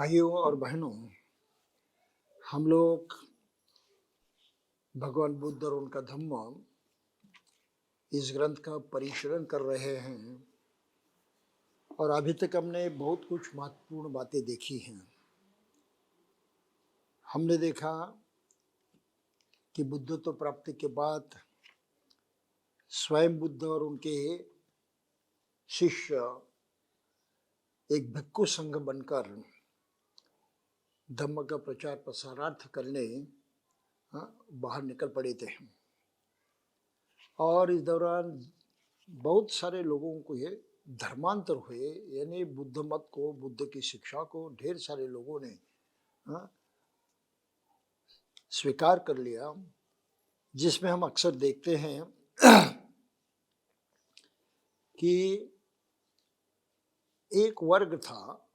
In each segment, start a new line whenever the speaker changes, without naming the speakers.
भाइयों और बहनों, हम लोग भगवान बुद्ध और उनका धम्म इस ग्रंथ का परिशरण कर रहे हैं और अभी तक हमने बहुत कुछ महत्वपूर्ण बातें देखी हैं। हमने देखा कि बुद्धत्व प्राप्ति के बाद स्वयं बुद्ध और उनके शिष्य एक भिक्खु संघ बनकर धम्म का प्रचार प्रसारार्थ करने बाहर निकल पड़े थे और इस दौरान बहुत सारे लोगों को ये धर्मांतर हुए, यानी बुद्ध मत को, बुद्ध की शिक्षा को ढेर सारे लोगों ने स्वीकार कर लिया, जिसमें हम अक्सर देखते हैं कि एक वर्ग था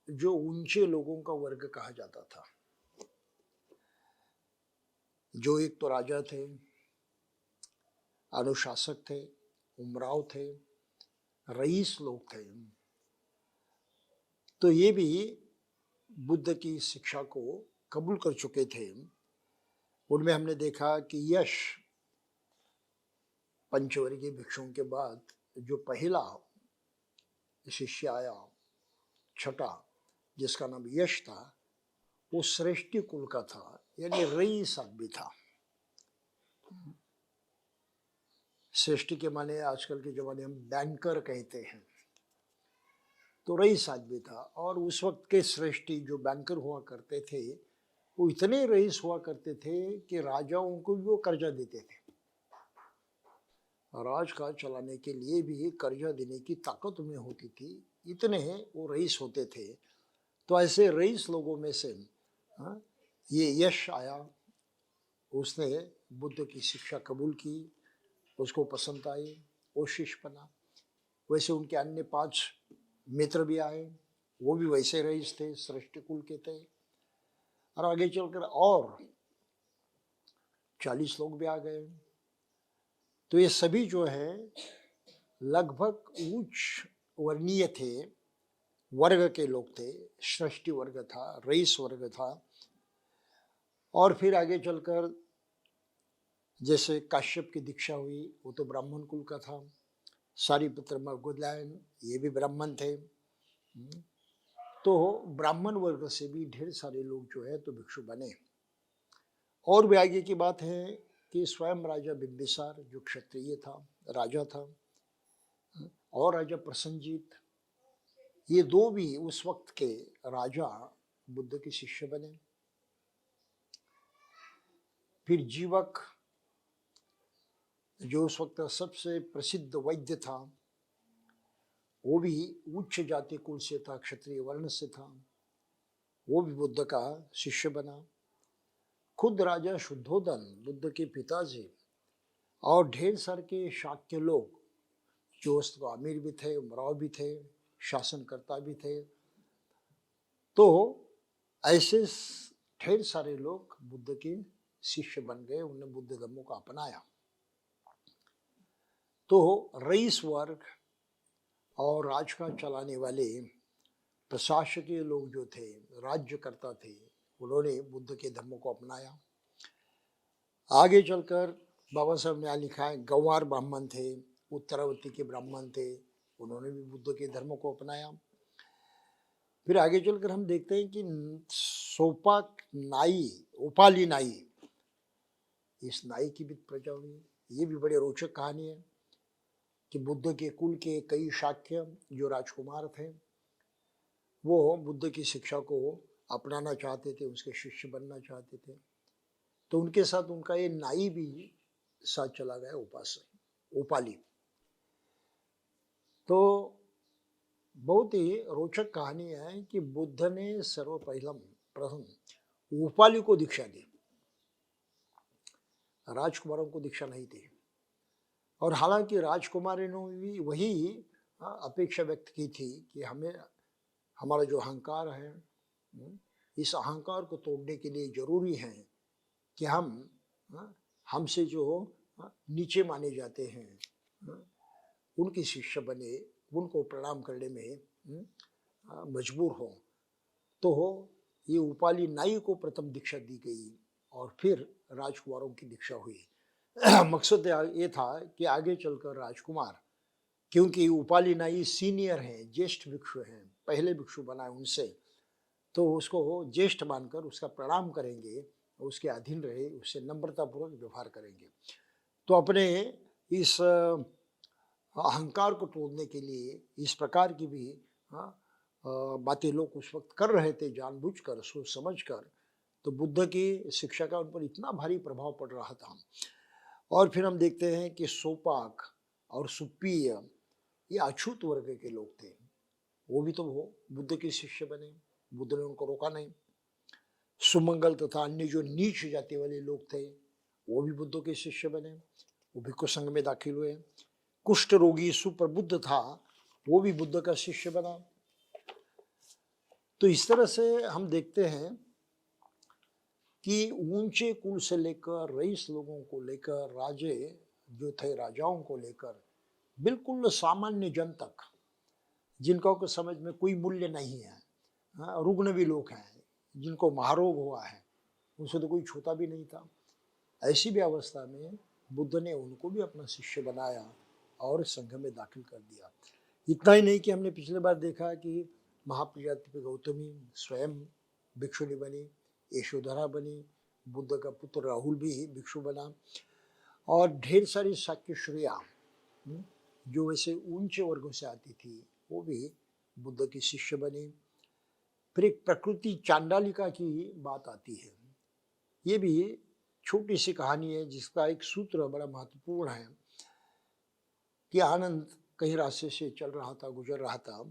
जो ऊंचे लोगों का वर्ग कहा जाता था, जो एक तो राजा थे, अनुशासक थे, उमराव थे, रईस लोग थे। तो ये भी बुद्ध की शिक्षा को कबूल कर चुके थे। उनमें हमने देखा कि यश पंचवर्गीय भिक्षुओं के बाद जो पहला शिष्य आया, छठा, जिसका नाम यश था, वो श्रेष्ठी कुल का था, यानी रईस आदमी था। श्रेष्ठी के माने आजकल के जमाने हम बैंकर कहते हैं, तो रईस आदमी था। और उस वक्त के श्रेष्ठी जो बैंकर हुआ करते थे वो इतने रईस हुआ करते थे कि राजाओं को भी वो कर्जा देते थे। राज काज चलाने के लिए भी कर्जा देने की ताकत उनमें होती थी, इतने वो रईस होते थे। तो ऐसे रईस लोगों में से ये यश आया, उसने बुद्ध की शिक्षा कबूल की, उसको पसंद आई, वो शिष्य बना। वैसे उनके अन्य 5 मित्र भी आए, वो भी वैसे रईस थे, श्रेष्ठ कुल के थे। और आगे चलकर और 40 लोग भी आ गए। तो ये सभी जो है लगभग उच्च वर्णीय थे, वर्ग के लोग थे, श्रेष्ठी वर्ग था, रईस वर्ग था। और फिर आगे चलकर जैसे काश्यप की दीक्षा हुई, वो तो ब्राह्मण कुल का था। सारिपुत्र मृगुदलायन, ये भी ब्राह्मण थे। तो ब्राह्मण वर्ग से भी ढेर सारे लोग जो है तो भिक्षु बने। और भी आगे की बात है कि स्वयं राजा बिंबिसार जो क्षत्रिय था, राजा था, और राजा प्रसन्नजीत, ये 2 भी उस वक्त के राजा बुद्ध के शिष्य बने। फिर जीवक जो उस वक्त सबसे प्रसिद्ध वैद्य था, वो भी उच्च जाति कुल से था, क्षत्रिय वर्ण से था, वो भी बुद्ध का शिष्य बना। खुद राजा शुद्धोदन, बुद्ध के पिताजी, और ढेर सारे के शाक्य लोग जो उसको अमीर भी थे, उमराव भी थे, शासनकर्ता भी थे। तो ऐसे ढेर सारे लोग बुद्ध के शिष्य बन गए, उन्होंने बुद्ध धम्म को अपनाया। तो रईस वर्ग और राज का चलाने वाले प्रशासकीय लोग जो थे, राज्यकर्ता थे, उन्होंने बुद्ध के धम्म को अपनाया। आगे चलकर बाबा साहब ने लिखा है गंवार ब्राह्मण थे, उत्तरावती के ब्राह्मण थे, उन्होंने भी बुद्ध के धर्म को अपनाया। फिर आगे चलकर हम देखते हैं कि सोपाक नाई, उपाली नाई, इस नाई की भी प्रजा हुई। ये भी बड़े रोचक कहानी है कि बुद्ध के कुल के कई शाक्य जो राजकुमार थे, वो बुद्ध की शिक्षा को अपनाना चाहते थे, उसके शिष्य बनना चाहते थे। तो उनके साथ उनका ये नाई भी साथ चला गया, उपाली। तो बहुत ही रोचक कहानी है कि बुद्ध ने प्रथम उपाली को दीक्षा दी, राजकुमारों को दीक्षा नहीं दी। और हालांकि राजकुमारी ने भी वही अपेक्षा व्यक्त की थी कि हमें हमारा जो अहंकार है, इस अहंकार को तोड़ने के लिए जरूरी है कि हम हमसे जो नीचे माने जाते हैं उनकी शिष्य बने, उनको प्रणाम करने में मजबूर हो। तो ये उपाली नाई को प्रथम दीक्षा दी गई और फिर राजकुमारों की दीक्षा हुई। मकसद ये था कि आगे चलकर राजकुमार, क्योंकि उपाली नाई सीनियर हैं, ज्येष्ठ भिक्षु हैं, पहले भिक्षु बनाए उनसे, तो उसको ज्येष्ठ मानकर उसका प्रणाम करेंगे, उसके अधीन रहे, उससे नम्रतापूर्वक व्यवहार करेंगे। तो अपने इस अहंकार को तोड़ने के लिए इस प्रकार की भी बातें लोग उस वक्त कर रहे थे, जानबूझकर, सोच समझकर। तो बुद्ध की शिक्षा का उन पर इतना भारी प्रभाव पड़ रहा था। और फिर हम देखते हैं कि सोपाक और सुप्पीय, ये अछूत वर्ग के लोग थे, वो भी तो वो बुद्ध के शिष्य बने, बुद्ध ने उनको रोका नहीं। सुमंगल तथा अन्य जो नीच जाति वाले लोग थे, वो भी बुद्ध के शिष्य बने, वो भिक्षु संघ में दाखिल हुए। कुष्ठ रोगी सुप्रबुद्ध था, वो भी बुद्ध का शिष्य बना। तो इस तरह से हम देखते हैं कि ऊंचे कुल से लेकर रईस लोगों को लेकर, राजे जो थे राजाओं को लेकर, बिल्कुल सामान्य जन तक, जिनका को समझ में कोई मूल्य नहीं है, रुग्ण भी लोग हैं, जिनको महारोग हुआ है, उनसे तो कोई छूता भी नहीं था। ऐसी भी अवस्था में बुद्ध ने उनको भी अपना शिष्य बनाया और संघ में दाखिल कर दिया। इतना ही नहीं कि हमने पिछले बार देखा कि महाप्रजापति गौतमी स्वयं भिक्षुणी बनी, यशोधरा बनी, बुद्ध का पुत्र राहुल भी भिक्षु बना, और ढेर सारी शाक्यश्रियाँ जो वैसे ऊंचे वर्गों से आती थी, वो भी बुद्ध की शिष्य बनी। फिर एक प्रकृति चांडालिका की बात आती है। ये भी छोटी सी कहानी है जिसका एक सूत्र बड़ा महत्वपूर्ण है कि आनंद कहीं रास्ते से चल रहा था, गुजर रहा था,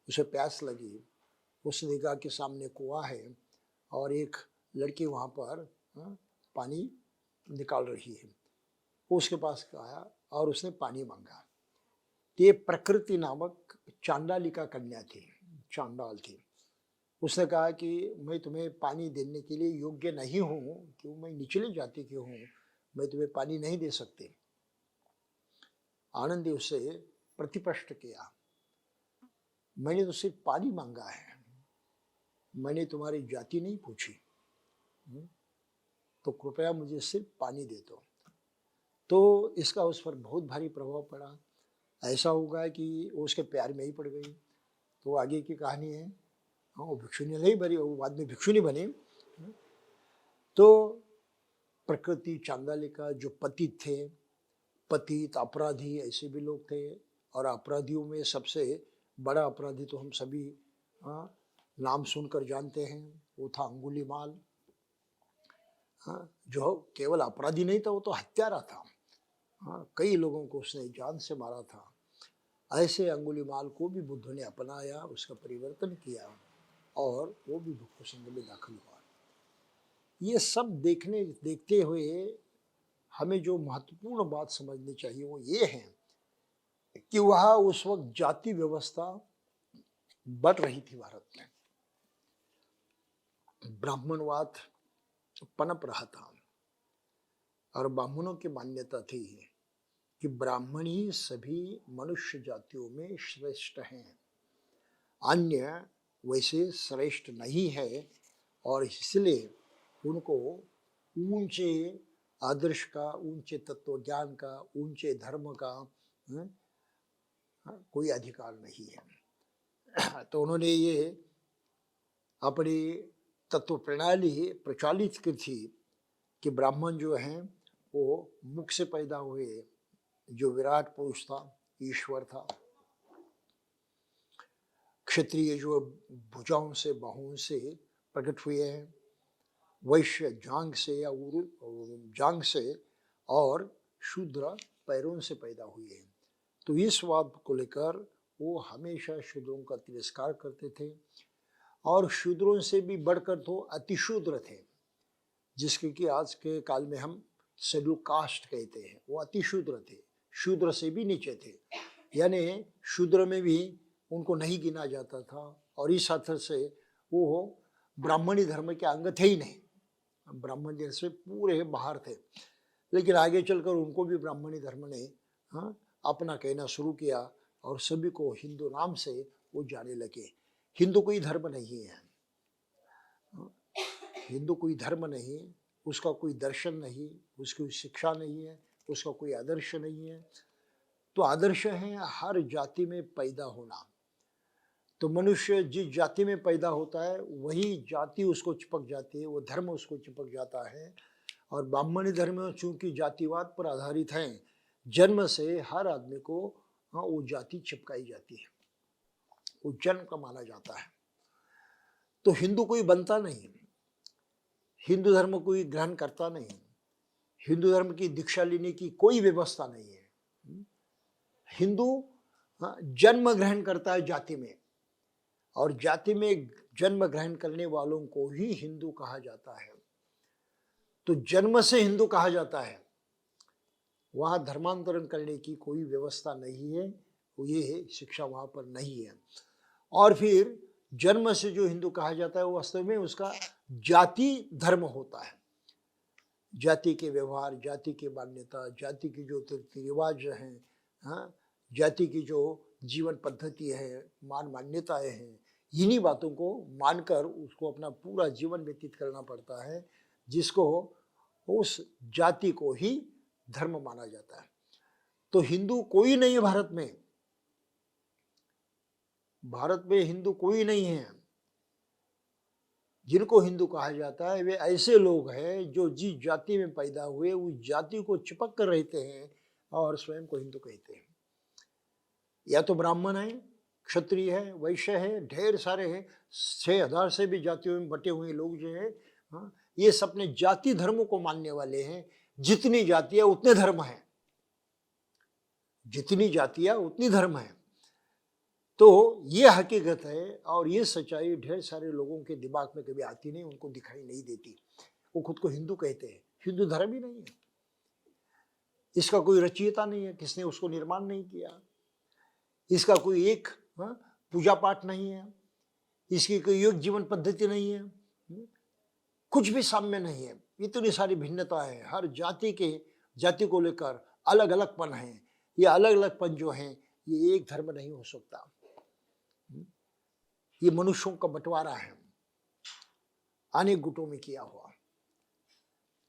उसे प्यास लगी, उसने देखा कि सामने कुआं है और एक लड़की वहाँ पर पानी निकाल रही है। वो उसके पास आया और उसने पानी मांगा। ये प्रकृति नामक चांडालिका कन्या थी, चांडाल थी। उसने कहा कि मैं तुम्हें पानी देने के लिए योग्य नहीं हूँ, क्यों, मैं निचली जाति की हूँ, मैं तुम्हें पानी नहीं दे सकती। आनंद ने उससे प्रतिप्रश्न किया, मैंने तो सिर्फ पानी मांगा है, मैंने तुम्हारी जाति नहीं पूछी, तो कृपया मुझे सिर्फ पानी दे दो। तो इसका उस पर बहुत भारी प्रभाव पड़ा। ऐसा होगा कि वो उसके प्यार में ही पड़ गई। तो आगे की कहानी है, वो भिक्षुनी नहीं बनी, वो बाद में भिक्षुनी बनी। तो प्रकृति चांडालिका जो पतित थे, पतित अपराधी, ऐसे भी लोग थे। और अपराधियों में सबसे बड़ा अपराधी तो हम सभी नाम सुनकर जानते हैं, वो था अंगुलीमाल। जो केवल अपराधी नहीं था, वो तो हत्यारा था। कई लोगों को उसने जान से मारा था। ऐसे अंगुलीमाल को भी बुद्ध ने अपनाया, उसका परिवर्तन किया और वो भी भिक्षु संघ में दाखिल हुआ। ये सब देखते हुए हमें जो महत्वपूर्ण बात समझनी चाहिए वो ये है कि वह उस वक्त जाति व्यवस्था बढ़ रही थी भारत में, ब्राह्मणवाद पनप रहा था और ब्राह्मणों की मान्यता थी कि ब्राह्मण ही सभी मनुष्य जातियों में श्रेष्ठ हैं, अन्य वैसे श्रेष्ठ नहीं है, और इसलिए उनको ऊंचे आदर्श का, ऊंचे तत्व ज्ञान का, ऊंचे धर्म का कोई अधिकार नहीं है। तो उन्होंने ये अपनी तत्व प्रणाली प्रचालित की थी कि ब्राह्मण जो हैं वो मुख से पैदा हुए, जो विराट पुरुष था, ईश्वर था। क्षत्रिय जो भुजाओं से, बाहुओं से प्रकट हुए हैं, वैश्य जांग से या जांग से, और शूद्र पैरों से पैदा हुए हैं। तो इस बात को लेकर वो हमेशा शूद्रों का तिरस्कार करते थे, और शूद्रों से भी बढ़कर तो अतिशूद्र थे, जिसके कि आज के काल में हम शेड्यूल कास्ट कहते हैं, वो अतिशूद्र थे, शूद्र से भी नीचे थे, यानी शूद्र में भी उनको नहीं गिना जाता था, और इस अर्थ से वो ब्राह्मणी धर्म के अंग थे ही नहीं, ब्राह्मण धर्म से पूरे बाहर थे। लेकिन आगे चलकर उनको भी ब्राह्मणी धर्म ने अपना कहना शुरू किया और सभी को हिंदू नाम से वो जाने लगे। हिंदू कोई धर्म नहीं है, हिंदू कोई धर्म नहीं, उसका कोई दर्शन नहीं, उसकी कोई शिक्षा नहीं है, उसका कोई आदर्श नहीं है। तो आदर्श है हर जाति में पैदा होना। तो मनुष्य जिस जाति में पैदा होता है वही जाति उसको चिपक जाती है, वो धर्म उसको चिपक जाता है। और ब्राह्मणी धर्म चूंकि जातिवाद पर आधारित है, जन्म से हर आदमी को वो जाति चिपकाई जाती है, वो जन्म का माना जाता है। तो हिंदू कोई बनता नहीं, हिंदू धर्म कोई ग्रहण करता नहीं, हिंदू धर्म की दीक्षा लेने की कोई व्यवस्था नहीं है। हिंदू जन्म ग्रहण करता है जाति में, और जाति में जन्म ग्रहण करने वालों को ही हिंदू कहा जाता है। तो जन्म से हिंदू कहा जाता है, वहां धर्मांतरण करने की कोई व्यवस्था नहीं है, ये शिक्षा वहां पर नहीं है। और फिर जन्म से जो हिंदू कहा जाता है वो वास्तव में उसका जाति धर्म होता है। जाति के व्यवहार, जाति की मान्यता, जाति की जो रीति रिवाज हैं, हाँ, जाति की जो जीवन पद्धति है, मान्यताएं हैं, इन्हीं बातों को मानकर उसको अपना पूरा जीवन व्यतीत करना पड़ता है, जिसको उस जाति को ही धर्म माना जाता है। तो हिंदू कोई नहीं है भारत में, भारत में हिंदू कोई नहीं है। जिनको हिंदू कहा जाता है वे ऐसे लोग हैं जो जिस जाति में पैदा हुए उस जाति को चिपक कर रहते हैं और स्वयं को हिंदू कहते हैं। या तो ब्राह्मण है, क्षत्रिय है, वैश्य है, ढेर सारे हैं, 6000 से भी जातियों में बटे हुए लोग जो है, ये सब अपने जाति धर्म को मानने वाले हैं। जितनी जातियां उतने धर्म हैं, जितनी जातियां उतनी धर्म है। तो ये हकीकत है और ये सच्चाई ढेर सारे लोगों के दिमाग में कभी आती नहीं, उनको दिखाई नहीं देती। वो खुद को हिंदू कहते हैं, हिंदू धर्म ही नहीं है, इसका कोई रचयिता नहीं है, किसने उसको निर्माण नहीं किया, इसका कोई एक पूजा पाठ नहीं है, इसकी कोई योग जीवन पद्धति नहीं है, कुछ भी साम्य नहीं है। इतनी सारी भिन्नता है, हर जाति को लेकर अलग अलगपन है। ये अलग अलगपन जो है ये एक धर्म नहीं हो सकता, ये मनुष्यों का बंटवारा है अनेक गुटों में किया हुआ।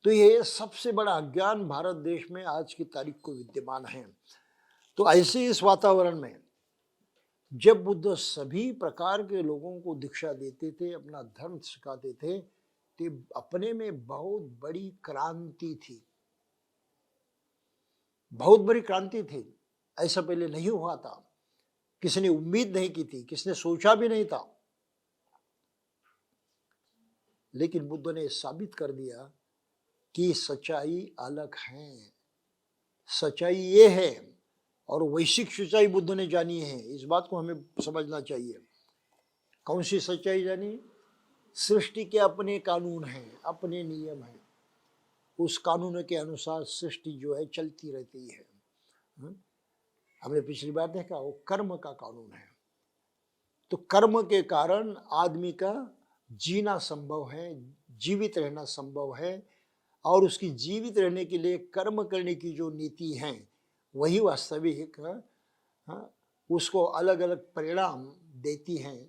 तो ये सबसे बड़ा अज्ञान भारत देश में आज की तारीख को विद्यमान है। तो ऐसे इस वातावरण में जब बुद्ध सभी प्रकार के लोगों को दीक्षा देते थे, अपना धर्म सिखाते थे, तो अपने में बहुत बड़ी क्रांति थी, बहुत बड़ी क्रांति थी। ऐसा पहले नहीं हुआ था, किसी ने उम्मीद नहीं की थी, किसी ने सोचा भी नहीं था। लेकिन बुद्ध ने साबित कर दिया कि सच्चाई अलग है, सच्चाई ये है। और वैश्विक सच्चाई बुद्ध ने जानी है, इस बात को हमें समझना चाहिए। कौन सी सच्चाई जानी? सृष्टि के अपने कानून हैं, अपने नियम हैं, उस कानून के अनुसार सृष्टि जो है चलती रहती है। हमने पिछली बार देखा वो कर्म का कानून है। तो कर्म के कारण आदमी का जीना संभव है, जीवित रहना संभव है, और उसकी जीवित रहने के लिए कर्म करने की जो नीति है वही वास्तविक उसको अलग अलग परिणाम देती हैं।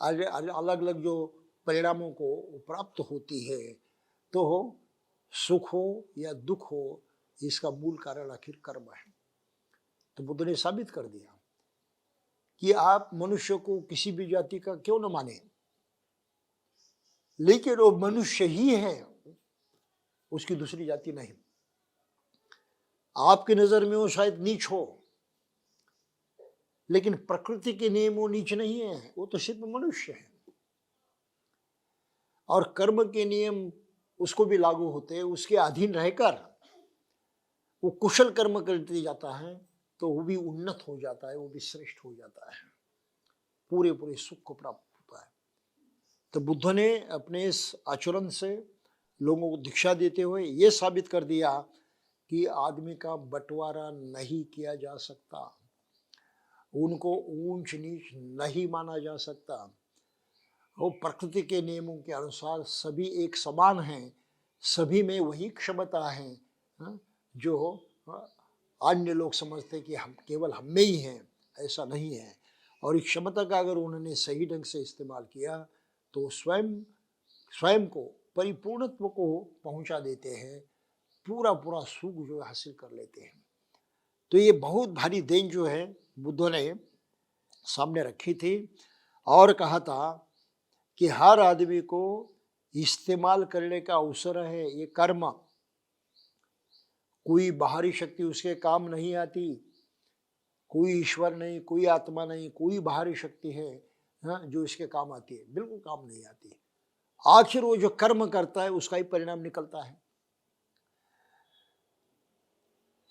अलग अलग जो परिणामों को प्राप्त होती है, तो सुख हो या दुख हो, इसका मूल कारण आखिर कर्म है। तो बुद्ध ने साबित कर दिया कि आप मनुष्य को किसी भी जाति का क्यों न माने, लेकिन वो मनुष्य ही है, उसकी दूसरी जाति नहीं। आपकी नजर में वो शायद नीच हो, लेकिन प्रकृति के नियम वो नीच नहीं है, वो तो सिर्फ मनुष्य है। और कर्म के नियम उसको भी लागू होते हैं, उसके अधीन रहकर वो कुशल कर्म करते जाता है तो वो भी उन्नत हो जाता है, वो भी श्रेष्ठ हो जाता है, पूरे पूरे सुख को प्राप्त होता है। तो बुद्ध ने अपने इस आचरण से लोगों को दीक्षा देते हुए ये साबित कर दिया कि आदमी का बंटवारा नहीं किया जा सकता, उनको ऊंच नीच नहीं माना जा सकता। वो प्रकृति के नियमों के अनुसार सभी एक समान हैं, सभी में वही क्षमता है जो अन्य लोग समझते कि हम केवल हम में ही हैं, ऐसा नहीं है। और इस क्षमता का अगर उन्होंने सही ढंग से इस्तेमाल किया तो स्वयं स्वयं को परिपूर्णत्व को पहुंचा देते हैं, पूरा पूरा सुख जो है हासिल कर लेते हैं। तो ये बहुत भारी देन जो है बुद्ध ने सामने रखी थी और कहा था कि हर आदमी को इस्तेमाल करने का अवसर है ये कर्म। कोई बाहरी शक्ति उसके काम नहीं आती, कोई ईश्वर नहीं, कोई आत्मा नहीं, कोई बाहरी शक्ति है हाँ, जो इसके काम आती है, बिल्कुल काम नहीं आती। आखिर वो जो कर्म करता है उसका ही परिणाम निकलता है।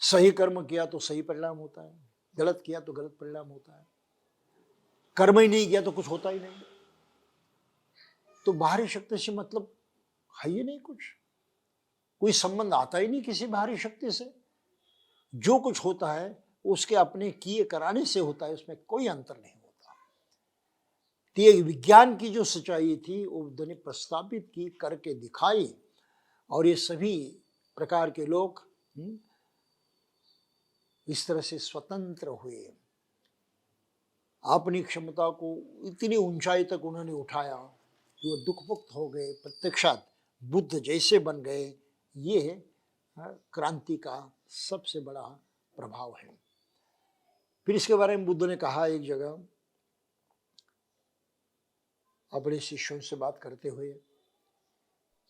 सही कर्म किया तो सही परिणाम होता है, गलत किया तो गलत परिणाम होता है। कर्म ही नहीं किया तो कुछ होता ही नहीं। तो बाहरी शक्ति से मतलब है ही नहीं, कुछ कोई संबंध आता ही नहीं किसी बाहरी शक्ति से। जो कुछ होता है उसके अपने किए कराने से होता है, उसमें कोई अंतर नहीं होता। तो ये विज्ञान की जो सच्चाई थी वो बुद्ध ने प्रस्तावित की, करके दिखाई, और ये सभी प्रकार के लोग इस तरह से स्वतंत्र हुए। अपनी क्षमता को इतनी ऊंचाई तक उन्होंने उठाया कि वो दुख मुक्त हो गए, प्रत्यक्षात बुद्ध जैसे बन गए। ये क्रांति का सबसे बड़ा प्रभाव है। फिर इसके बारे में बुद्ध ने कहा एक जगह अपने शिष्यों से बात करते हुए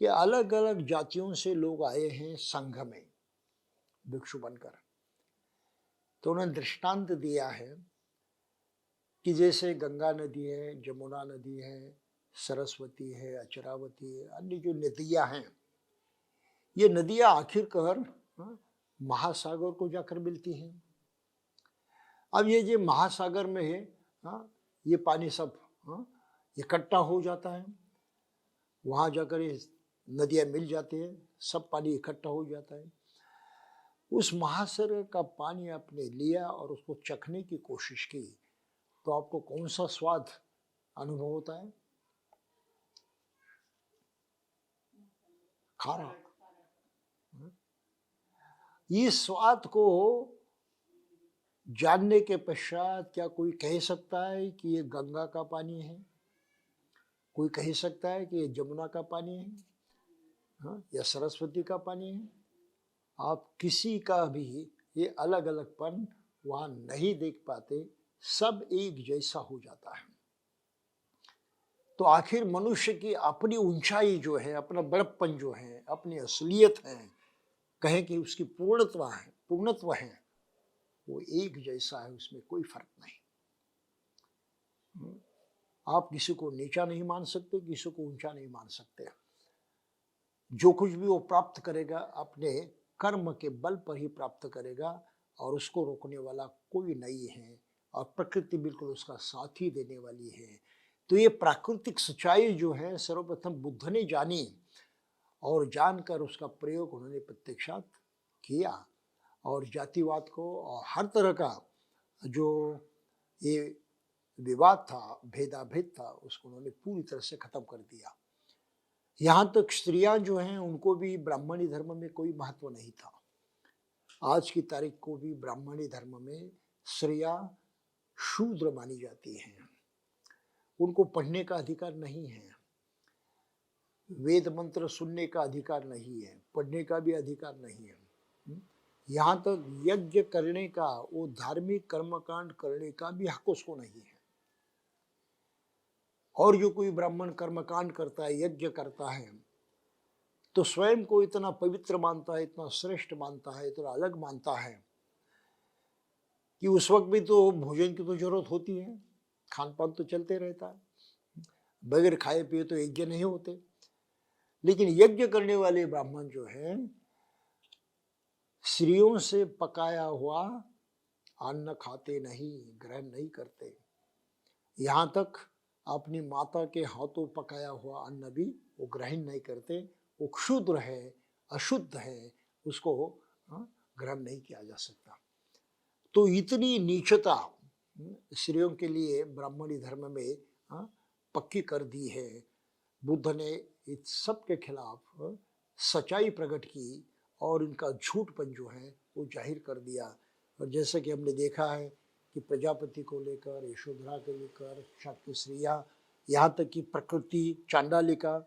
कि अलग अलग जातियों से लोग आए हैं संघ में भिक्षु बनकर। तो उन्होंने दृष्टांत दिया है कि जैसे गंगा नदी है, जमुना नदी है, सरस्वती है, अचरावती है, अन्य जो नदियां हैं, ये नदियां आखिरकार महासागर को जाकर मिलती हैं। अब ये जो महासागर में है ये पानी सब इकट्ठा हो जाता है, वहां जाकर ये नदियां मिल जाती है, सब पानी इकट्ठा हो जाता है। उस महासागर का पानी आपने लिया और उसको चखने की कोशिश की तो आपको कौन सा स्वाद अनुभव होता है? खारा। इस स्वाद को जानने के पश्चात क्या कोई कह सकता है कि ये गंगा का पानी है? कोई कह सकता है कि ये जमुना का पानी है या सरस्वती का पानी है? आप किसी का भी ये अलग अलगपन वहां नहीं देख पाते, सब एक जैसा हो जाता है। तो आखिर मनुष्य की अपनी ऊंचाई जो है, अपना बड़प्पन जो है, अपनी असलियत है, कहें कि उसकी पूर्णत्व है, वो एक जैसा है, उसमें कोई फर्क नहीं। आप किसी को नीचा नहीं मान सकते, किसी को ऊंचा नहीं मान सकते। जो कुछ भी वो प्राप्त करेगा अपने कर्म के बल पर ही प्राप्त करेगा, और उसको रोकने वाला कोई नहीं है, और प्रकृति बिल्कुल उसका साथ ही देने वाली है। तो ये प्राकृतिक सच्चाई जो है सर्वप्रथम बुद्ध ने जानी, और जानकर उसका प्रयोग उन्होंने प्रत्यक्षात किया, और जातिवाद को और हर तरह का जो ये विवाद था, भेदाभेद था, उसको उन्होंने पूरी तरह से खत्म कर दिया। यहाँ तक स्त्रियां जो हैं उनको भी ब्राह्मणी धर्म में कोई महत्व नहीं था। आज की तारीख को भी ब्राह्मणी धर्म में स्त्रियां शूद्र मानी जाती हैं, उनको पढ़ने का अधिकार नहीं है, वेद मंत्र सुनने का अधिकार नहीं है, पढ़ने का भी अधिकार नहीं है। यहाँ तक यज्ञ करने का, वो धार्मिक कर्मकांड करने का भी हक उसको नहीं है। और जो कोई ब्राह्मण कर्मकांड करता है, यज्ञ करता है, तो स्वयं को इतना पवित्र मानता है, इतना श्रेष्ठ मानता है, इतना अलग मानता है कि उस वक्त भी तो भोजन की तो जरूरत होती है, खान पान तो चलते रहता है, बगैर खाए पिए तो यज्ञ नहीं होते। लेकिन यज्ञ करने वाले ब्राह्मण जो है स्त्रियों से पकाया हुआ अन्न खाते नहीं, ग्रहण नहीं करते। यहाँ तक अपनी माता के हाथों पकाया हुआ अन्न भी वो ग्रहण नहीं करते। वो क्षुद्र है, अशुद्ध है, उसको ग्रहण नहीं किया जा सकता। तो इतनी नीचता स्त्रियों के लिए ब्राह्मणी धर्म में पक्की कर दी है। बुद्ध ने इस सब के खिलाफ सच्चाई प्रकट की और इनका झूठपन जो है वो जाहिर कर दिया। और जैसे कि हमने देखा है कि प्रजापति को लेकर, यशोधरा को लेकर, शाक्य स्त्रियाँ, यहाँ तक कि प्रकृति, चांडालिका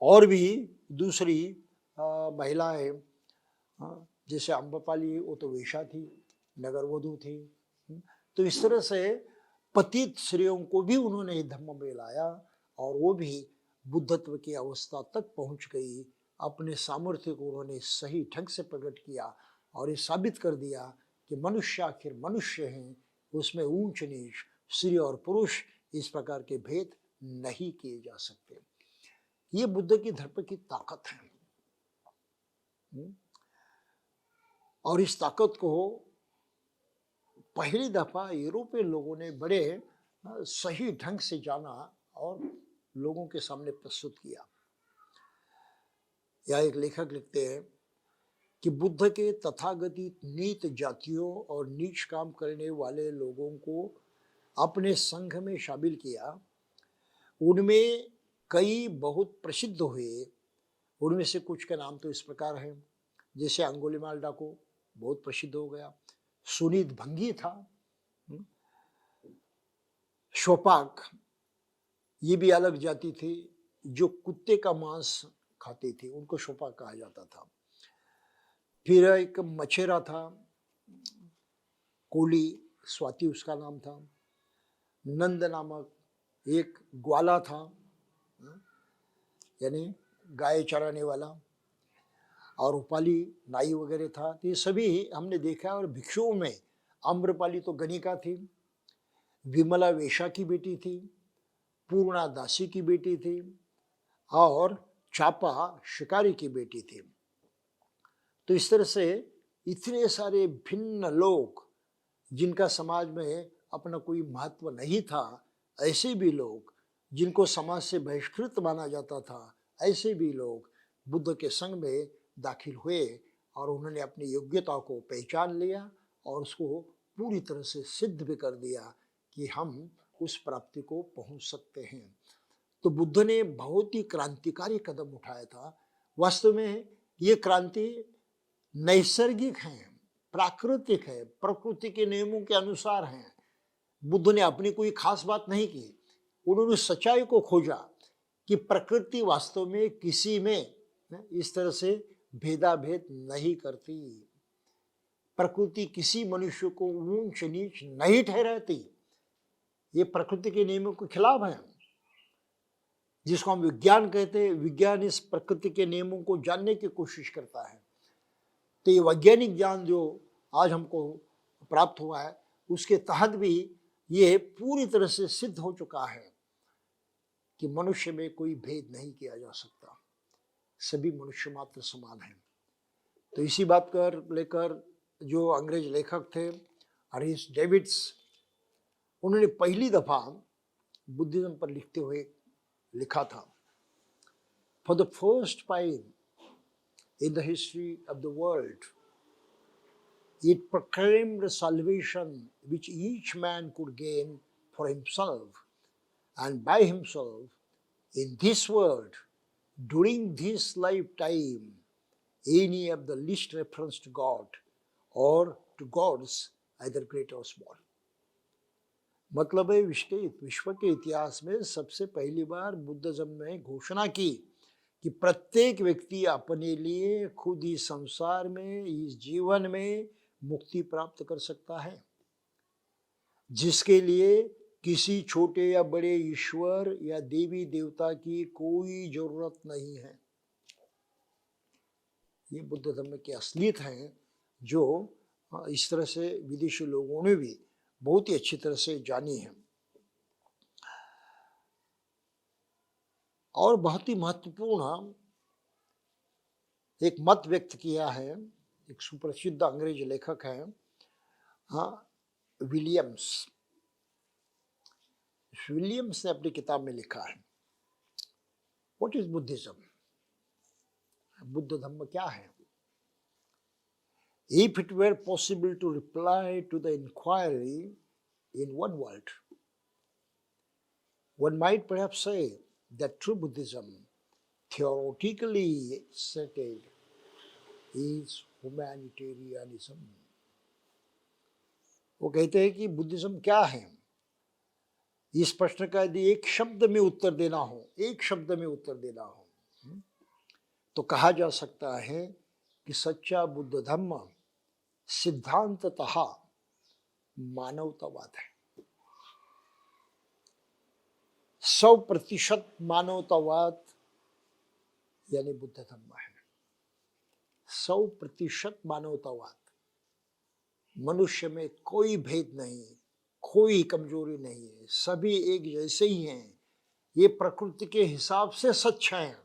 और भी दूसरी महिलाएं, जैसे अम्रपाली, वो तो वेश्या थी, नगर वधू थी। तो इस तरह से पतित स्त्रियों को भी उन्होंने धम्म में लाया और वो भी बुद्धत्व की अवस्था तक पहुंच गई। अपने सामर्थ्य को उन्होंने सही ढंग से प्रकट किया और ये साबित कर दिया कि मनुष्य आखिर मनुष्य हैं, उसमें ऊंच नीच, स्त्री और पुरुष इस प्रकार के भेद नहीं किए जा सकते। ये बुद्ध की धर्म की ताकत है। और इस ताकत को पहली दफा यूरोपीय लोगों ने बड़े सही ढंग से जाना और लोगों के सामने प्रस्तुत किया। या एक लेखक लिखते हैं कि बुद्ध के तथागतित नीच जातियों और नीच काम करने वाले लोगों को अपने संघ में शामिल किया। उनमें कई बहुत प्रसिद्ध हुए। उनमें से कुछ के नाम तो इस प्रकार हैं, जैसे अंगुलीमाल डाको बहुत प्रसिद्ध हो गया, सुनीत भंगी था, शोपाक, ये भी अलग जाति थी जो कुत्ते का मांस खाती थी, उनको शोपाक कहा जाता था। फिर एक मछेरा था, कोली, स्वाति उसका नाम था। नंद नामक एक ग्वाला था, यानी गाय चराने वाला, और उपाली नाई वगैरह था। तो ये सभी हमने देखा। और भिक्षुओं में आम्रपाली तो गणिका थी, विमला वेश्या की बेटी थी, पूर्णा दासी की बेटी थी और चापा शिकारी की बेटी थी। तो इस तरह से इतने सारे भिन्न लोग जिनका समाज में अपना कोई महत्व नहीं था, ऐसे भी लोग जिनको समाज से बहिष्कृत माना जाता था, ऐसे भी लोग बुद्ध के संग में दाखिल हुए और उन्होंने अपनी योग्यता को पहचान लिया और उसको पूरी तरह से सिद्ध भी कर दिया कि हम उस प्राप्ति को पहुंच सकते हैं। तो बुद्ध ने बहुत ही क्रांतिकारी कदम उठाया था। वास्तव में ये क्रांति नैसर्गिक है, प्राकृतिक है, प्रकृति के नियमों के अनुसार है। बुद्ध ने अपनी कोई खास बात नहीं की। उन्होंने सच्चाई को खोजा कि प्रकृति वास्तव में किसी में इस तरह से भेदाभेद नहीं करती। प्रकृति किसी मनुष्य को ऊंच नीच नहीं ठहराती। ये प्रकृति के नियमों के खिलाफ है, जिसको हम विज्ञान कहते हैं। विज्ञान इस प्रकृति के नियमों को जानने की कोशिश करता है। तो ये वैज्ञानिक ज्ञान जो आज हमको प्राप्त हुआ है, उसके तहत भी ये पूरी तरह से सिद्ध हो चुका है कि मनुष्य में कोई भेद नहीं किया जा सकता, सभी मनुष्य मात्र समान हैं। तो इसी बात कर लेकर जो अंग्रेज लेखक थे हरीश डेविड्स, उन्होंने पहली दफा बुद्धिज्म पर लिखते हुए लिखा था, for the first time in the history of the world, it proclaimed the salvation which each man could gain for himself and by himself in this world during this lifetime, any of the least reference to God or to gods either great or small. मतलब है विश्व के इतिहास में सबसे पहली बार Buddhism ने घोषणा की कि प्रत्येक व्यक्ति अपने लिए खुद ही संसार में, इस जीवन में मुक्ति प्राप्त कर सकता है, जिसके लिए किसी छोटे या बड़े ईश्वर या देवी देवता की कोई जरूरत नहीं है। ये बुद्ध धर्म की असलियत है, जो इस तरह से विदेशी लोगों ने भी बहुत ही अच्छी तरह से जानी है। और बहुत ही महत्वपूर्ण एक मत व्यक्त किया है, एक सुप्रसिद्ध अंग्रेज लेखक है, विलियम्स। विलियम्स ने अपनी किताब में लिखा है, व्हाट इज बुद्धिज्म, बुद्ध धर्म क्या है। If it were possible to reply to the inquiry in one word, one might perhaps say that true Buddhism, theoretically stated, is humanitarianism. वो कहते हैं कि बुद्धिज्म क्या है। इस प्रश्न का यदि एक शब्द में उत्तर देना हो, एक शब्द में उत्तर देना हो, तो कहा जा सकता है कि सच्चा बुद्ध धर्म सिद्धांततः मानवतावाद है। 100% मानवतावाद यानी बुद्ध धर्म है। 100% मानवतावाद। मनुष्य में कोई भेद नहीं, कोई कमजोरी नहीं है, सभी एक जैसे ही हैं। ये प्रकृति के हिसाब से सच हैं।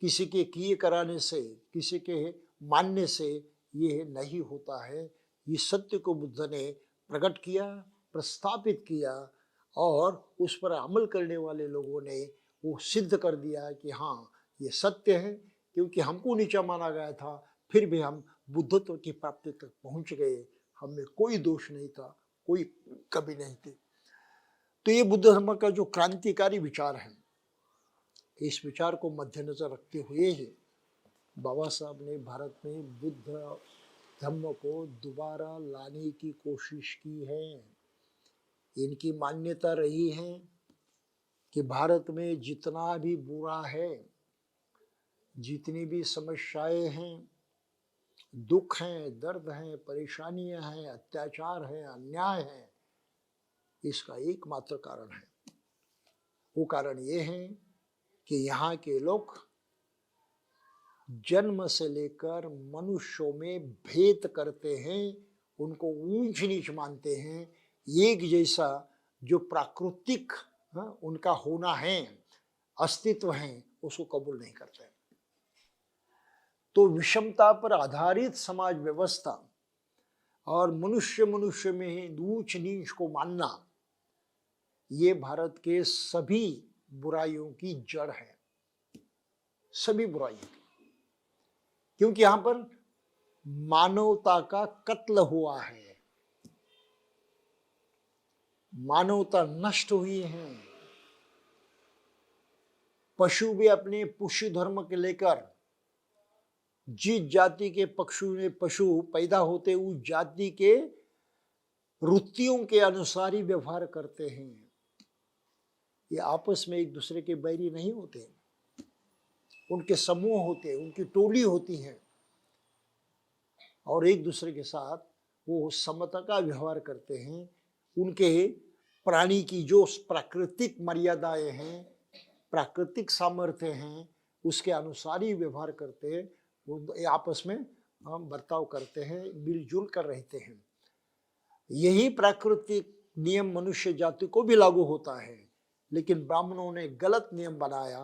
किसी के किए कराने से, किसी के मानने से ये नहीं होता है। ये सत्य को बुद्ध ने प्रकट किया, प्रस्थापित किया और उस पर अमल करने वाले लोगों ने वो सिद्ध कर दिया कि हाँ ये सत्य है। क्योंकि हमको नीचा माना गया था, फिर भी हम बुद्धत्व की प्राप्ति तक पहुंच गए। हमें कोई दोष नहीं था, कोई कमी नहीं थी। तो ये बुद्ध धर्म का जो क्रांतिकारी विचार है, इस विचार को मद्देनजर रखते हुए ही बाबा साहब ने भारत में बुद्ध धर्म को दोबारा लाने की कोशिश की है। इनकी मान्यता रही है कि भारत में जितना भी बुरा है, जितनी भी समस्याएं हैं, दुख हैं, दर्द हैं, परेशानियां हैं, अत्याचार हैं, अन्याय है, इसका एकमात्र कारण है। वो कारण ये है कि यहाँ के लोग जन्म से लेकर मनुष्यों में भेद करते हैं, उनको ऊंच नीच मानते हैं। एक जैसा जो प्राकृतिक उनका होना है, अस्तित्व है, उसको कबूल नहीं करते। तो विषमता पर आधारित समाज व्यवस्था और मनुष्य मनुष्य में ही ऊंच नीच को मानना, ये भारत के सभी बुराइयों की जड़ है, सभी बुराइयों की। क्योंकि यहां पर मानवता का कत्ल हुआ है, मानवता नष्ट हुई है। पशु भी अपने पशु धर्म के लेकर, जिस जाति के पशु पैदा होते उस जाति के रुचियों के अनुसार ही व्यवहार करते हैं। ये आपस में एक दूसरे के बैरी नहीं होते, उनके समूह होते, उनकी टोली होती है और एक दूसरे के साथ वो समता का व्यवहार करते हैं। उनके प्राणी की जो प्राकृतिक मर्यादाएं हैं, प्राकृतिक सामर्थ्य हैं, उसके अनुसार ही व्यवहार करते हैं। वो आपस में हम बर्ताव करते हैं, मिलजुल कर रहते हैं। यही प्राकृतिक नियम मनुष्य जाति को भी लागू होता है, लेकिन ब्राह्मणों ने गलत नियम बनाया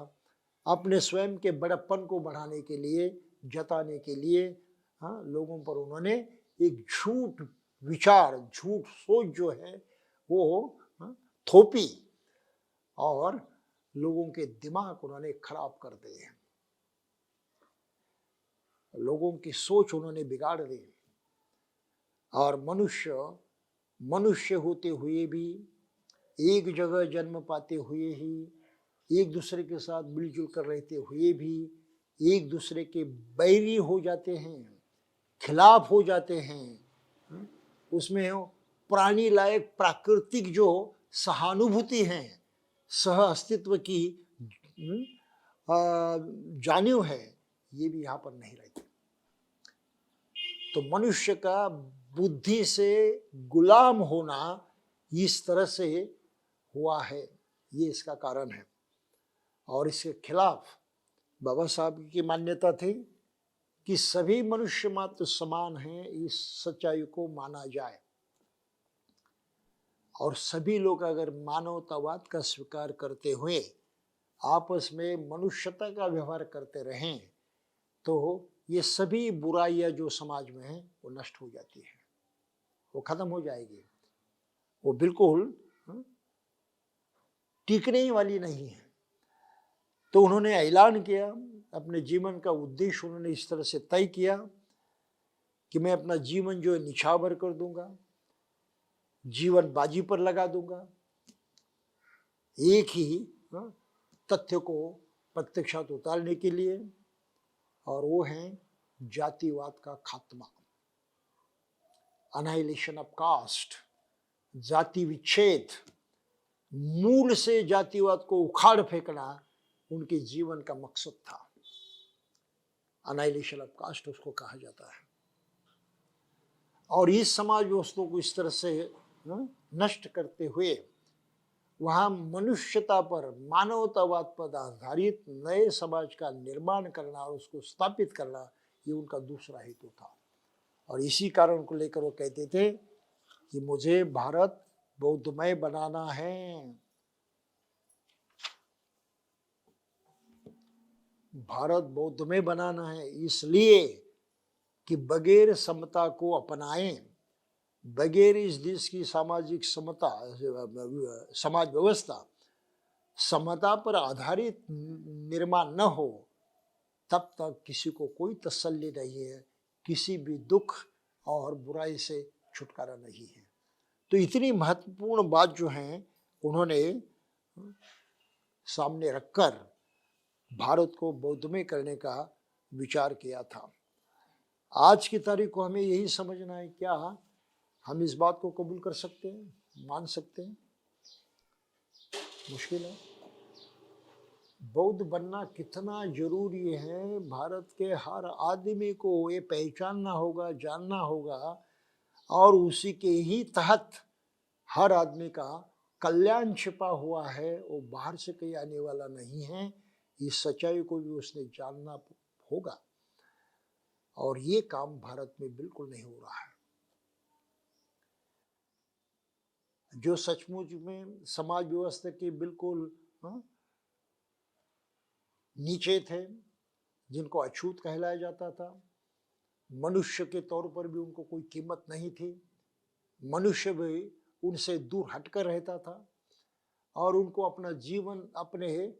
अपने स्वयं के बड़प्पन को बढ़ाने के लिए, जताने के लिए। हाँ, लोगों पर उन्होंने एक झूठ विचार, झूठ सोच जो है वो थोपी और लोगों के दिमाग उन्होंने खराब कर दिए, लोगों की सोच उन्होंने बिगाड़ दी। और मनुष्य होते हुए भी, एक जगह जन्म पाते हुए ही, एक दूसरे के साथ मिलजुल कर रहते हुए भी एक दूसरे के बैरी हो जाते हैं, खिलाफ हो जाते हैं। उसमें प्राणी लायक प्राकृतिक जो सहानुभूति है, सह अस्तित्व की जानियो है, ये भी यहाँ पर नहीं रहती। तो मनुष्य का बुद्धि से गुलाम होना इस तरह से हुआ है, ये इसका कारण है। और इसके खिलाफ बाबा साहब की मान्यता थी कि सभी मनुष्य मात्र समान हैं, इस सच्चाई को माना जाए। और सभी लोग अगर मानवतावाद का स्वीकार करते हुए आपस में मनुष्यता का व्यवहार करते रहें, तो ये सभी बुराइयां जो समाज में हैं वो नष्ट हो जाती है, वो खत्म हो जाएगी, वो बिल्कुल टिकने वाली नहीं है। तो उन्होंने ऐलान किया, अपने जीवन का उद्देश्य उन्होंने इस तरह से तय किया कि मैं अपना जीवन जो है निछावर कर दूंगा, जीवन बाजी पर लगा दूंगा, एक ही तथ्य को प्रत्यक्षात उतारने के लिए, और वो है जातिवाद का खात्मा, अनाइलेशन ऑफ कास्ट, जाति विच्छेद, मूल से जातिवाद को उखाड़ फेंकना उनके जीवन का मकसद था। अनाइलेशन ऑफ कास्ट उसको कहा जाता है। और इस समाज व्यवस्था को इस तरह से नष्ट करते हुए वहाँ मनुष्यता पर, मानवतावाद पर आधारित नए समाज का निर्माण करना और उसको स्थापित करना, ये उनका दूसरा हेतु था। और इसी कारण को लेकर वो कहते थे कि मुझे भारत बौद्धमय बनाना है। भारत बौद्धमय बनाना है इसलिए कि बगैर समता को अपनाएं, बगैर इस देश की सामाजिक समता, समाज व्यवस्था समता पर आधारित निर्माण न हो, तब तक किसी को कोई तसल्ली नहीं है, किसी भी दुख और बुराई से छुटकारा नहीं है। तो इतनी महत्वपूर्ण बात जो है उन्होंने सामने रखकर भारत को बौद्धमय करने का विचार किया था। आज की तारीख को हमें यही समझना है, क्या हम इस बात को कबूल कर सकते हैं, मान सकते हैं? मुश्किल है। बौद्ध बनना कितना जरूरी है, भारत के हर आदमी को ये पहचानना होगा, जानना होगा, और उसी के ही तहत हर आदमी का कल्याण छिपा हुआ है, वो बाहर से कहीं आने वाला नहीं है। इस सच्चाई को भी उसने जानना होगा, और ये काम भारत में बिल्कुल नहीं हो रहा है। जो सचमुच में समाज व्यवस्था के बिल्कुल नीचे थे, जिनको अछूत कहलाया जाता था, मनुष्य के तौर पर भी उनको कोई कीमत नहीं थी, मनुष्य भी उनसे दूर हटकर रहता था, और उनको अपना जीवन अपने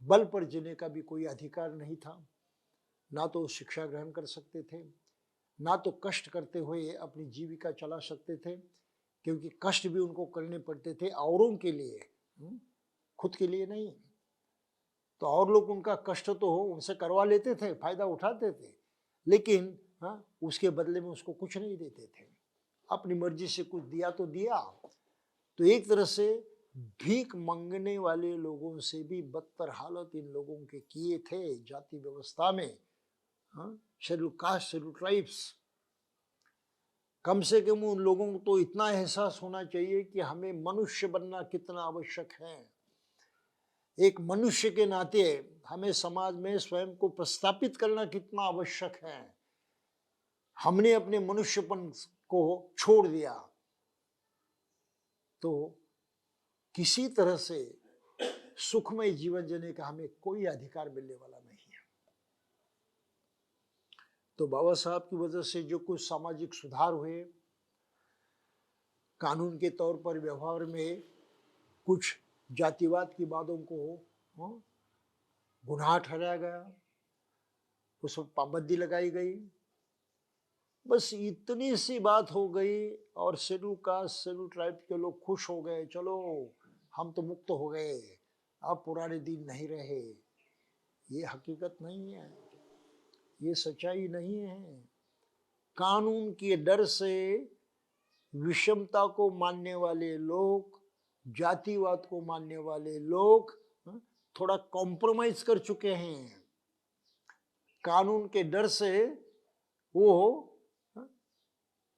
बल पर जीने का भी कोई अधिकार नहीं था। ना तो शिक्षा ग्रहण कर सकते थे, ना तो कष्ट करते हुए अपनी जीविका चला सकते थे, क्योंकि कष्ट भी उनको करने पड़ते थे औरों के लिए, खुद के लिए नहीं। तो और लोग उनका कष्ट तो उनसे करवा लेते थे, फायदा उठाते थे, लेकिन उसके बदले में उसको कुछ नहीं देते थे, अपनी मर्जी से कुछ दिया तो दिया। तो एक तरह से भीख मांगने वाले लोगों से भी बदतर हालत इन लोगों के किए थे जाति व्यवस्था में। शेड्यूल कास्ट, शेड्यूल ट्राइब्स, कम से कम उन लोगों को तो इतना एहसास होना चाहिए कि हमें मनुष्य बनना कितना आवश्यक है। एक मनुष्य के नाते हमें समाज में स्वयं को प्रस्थापित करना कितना आवश्यक है। हमने अपने मनुष्यपन को छोड़ दिया तो किसी तरह से सुखमय जीवन जीने का हमें कोई अधिकार मिलने वाला नहीं है। तो बाबा साहब की वजह से जो कुछ सामाजिक सुधार हुए, कानून के तौर पर व्यवहार में कुछ जातिवाद की बातों को गुनाह ठहराया गया, उस पर पाबंदी लगाई गई, बस इतनी सी बात हो गई और शेड्यूल कास्ट, शेड्यूल ट्राइब के लोग खुश हो गए, चलो हम तो मुक्त हो गए, अब पुराने दिन नहीं रहे। ये हकीकत नहीं है, ये सच्चाई नहीं है। कानून के डर से विषमता को मानने वाले लोग, जातिवाद को मानने वाले लोग थोड़ा कॉम्प्रोमाइज कर चुके हैं। कानून के डर से वो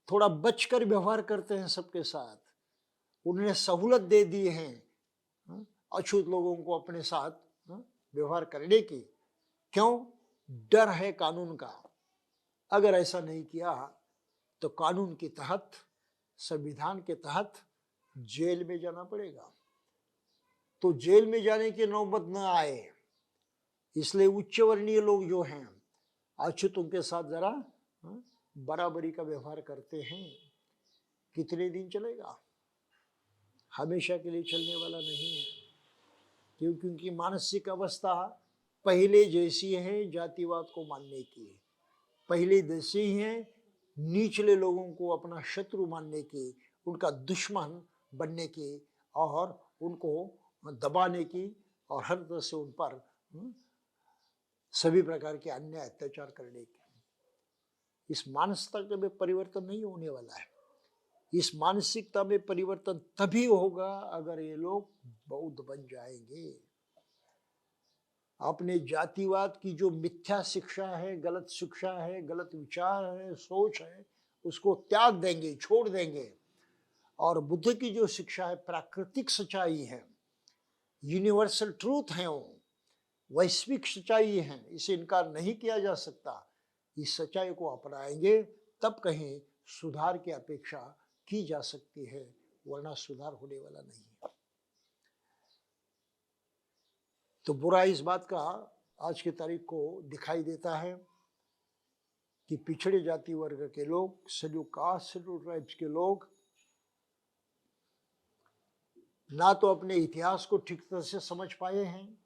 थोड़ा बचकर व्यवहार करते हैं सबके साथ, उन्हें सहूलत दे दी है अछूत लोगों को अपने साथ व्यवहार करने की। क्यों? डर है कानून का। अगर ऐसा नहीं किया तो कानून के तहत, संविधान के तहत जेल में जाना पड़ेगा। तो जेल में जाने की नौबत न आए, इसलिए उच्च वर्णीय लोग जो हैं अछूतों के साथ जरा बराबरी का व्यवहार करते हैं। कितने दिन चलेगा? हमेशा के लिए चलने वाला नहीं है, क्योंकि मानसिक अवस्था पहले जैसी है जातिवाद को मानने की, पहले जैसे ही है निचले लोगों को अपना शत्रु मानने की, उनका दुश्मन बनने की, और उनको दबाने की, और हर तरह से उन पर सभी प्रकार के अन्याय अत्याचार करने की। इस मानसिकता में परिवर्तन नहीं होने वाला है। इस मानसिकता में परिवर्तन तभी होगा अगर ये लोग बौद्ध बन जाएंगे। अपने जातिवाद की जो मिथ्या शिक्षा है, गलत शिक्षा है, गलत विचार है, सोच है, उसको त्याग देंगे, छोड़ देंगे। और बुद्ध की जो शिक्षा है प्राकृतिक सच्चाई है, यूनिवर्सल ट्रूथ है, वो वैश्विक सच्चाई है, इसे इनकार नहीं किया जा सकता। इस सच्चाई को अपनाएंगे तब कहीं सुधार की अपेक्षा की जा सकती है, वरना सुधार होने वाला नहीं है। तो बुरा इस बात का आज की तारीख को दिखाई देता है कि पिछड़े जाति वर्ग के लोग, शेड्यूल कास्ट, शेड्यूल ट्राइब्स के लोग ना तो अपने इतिहास को ठीक तरह से समझ पाए हैं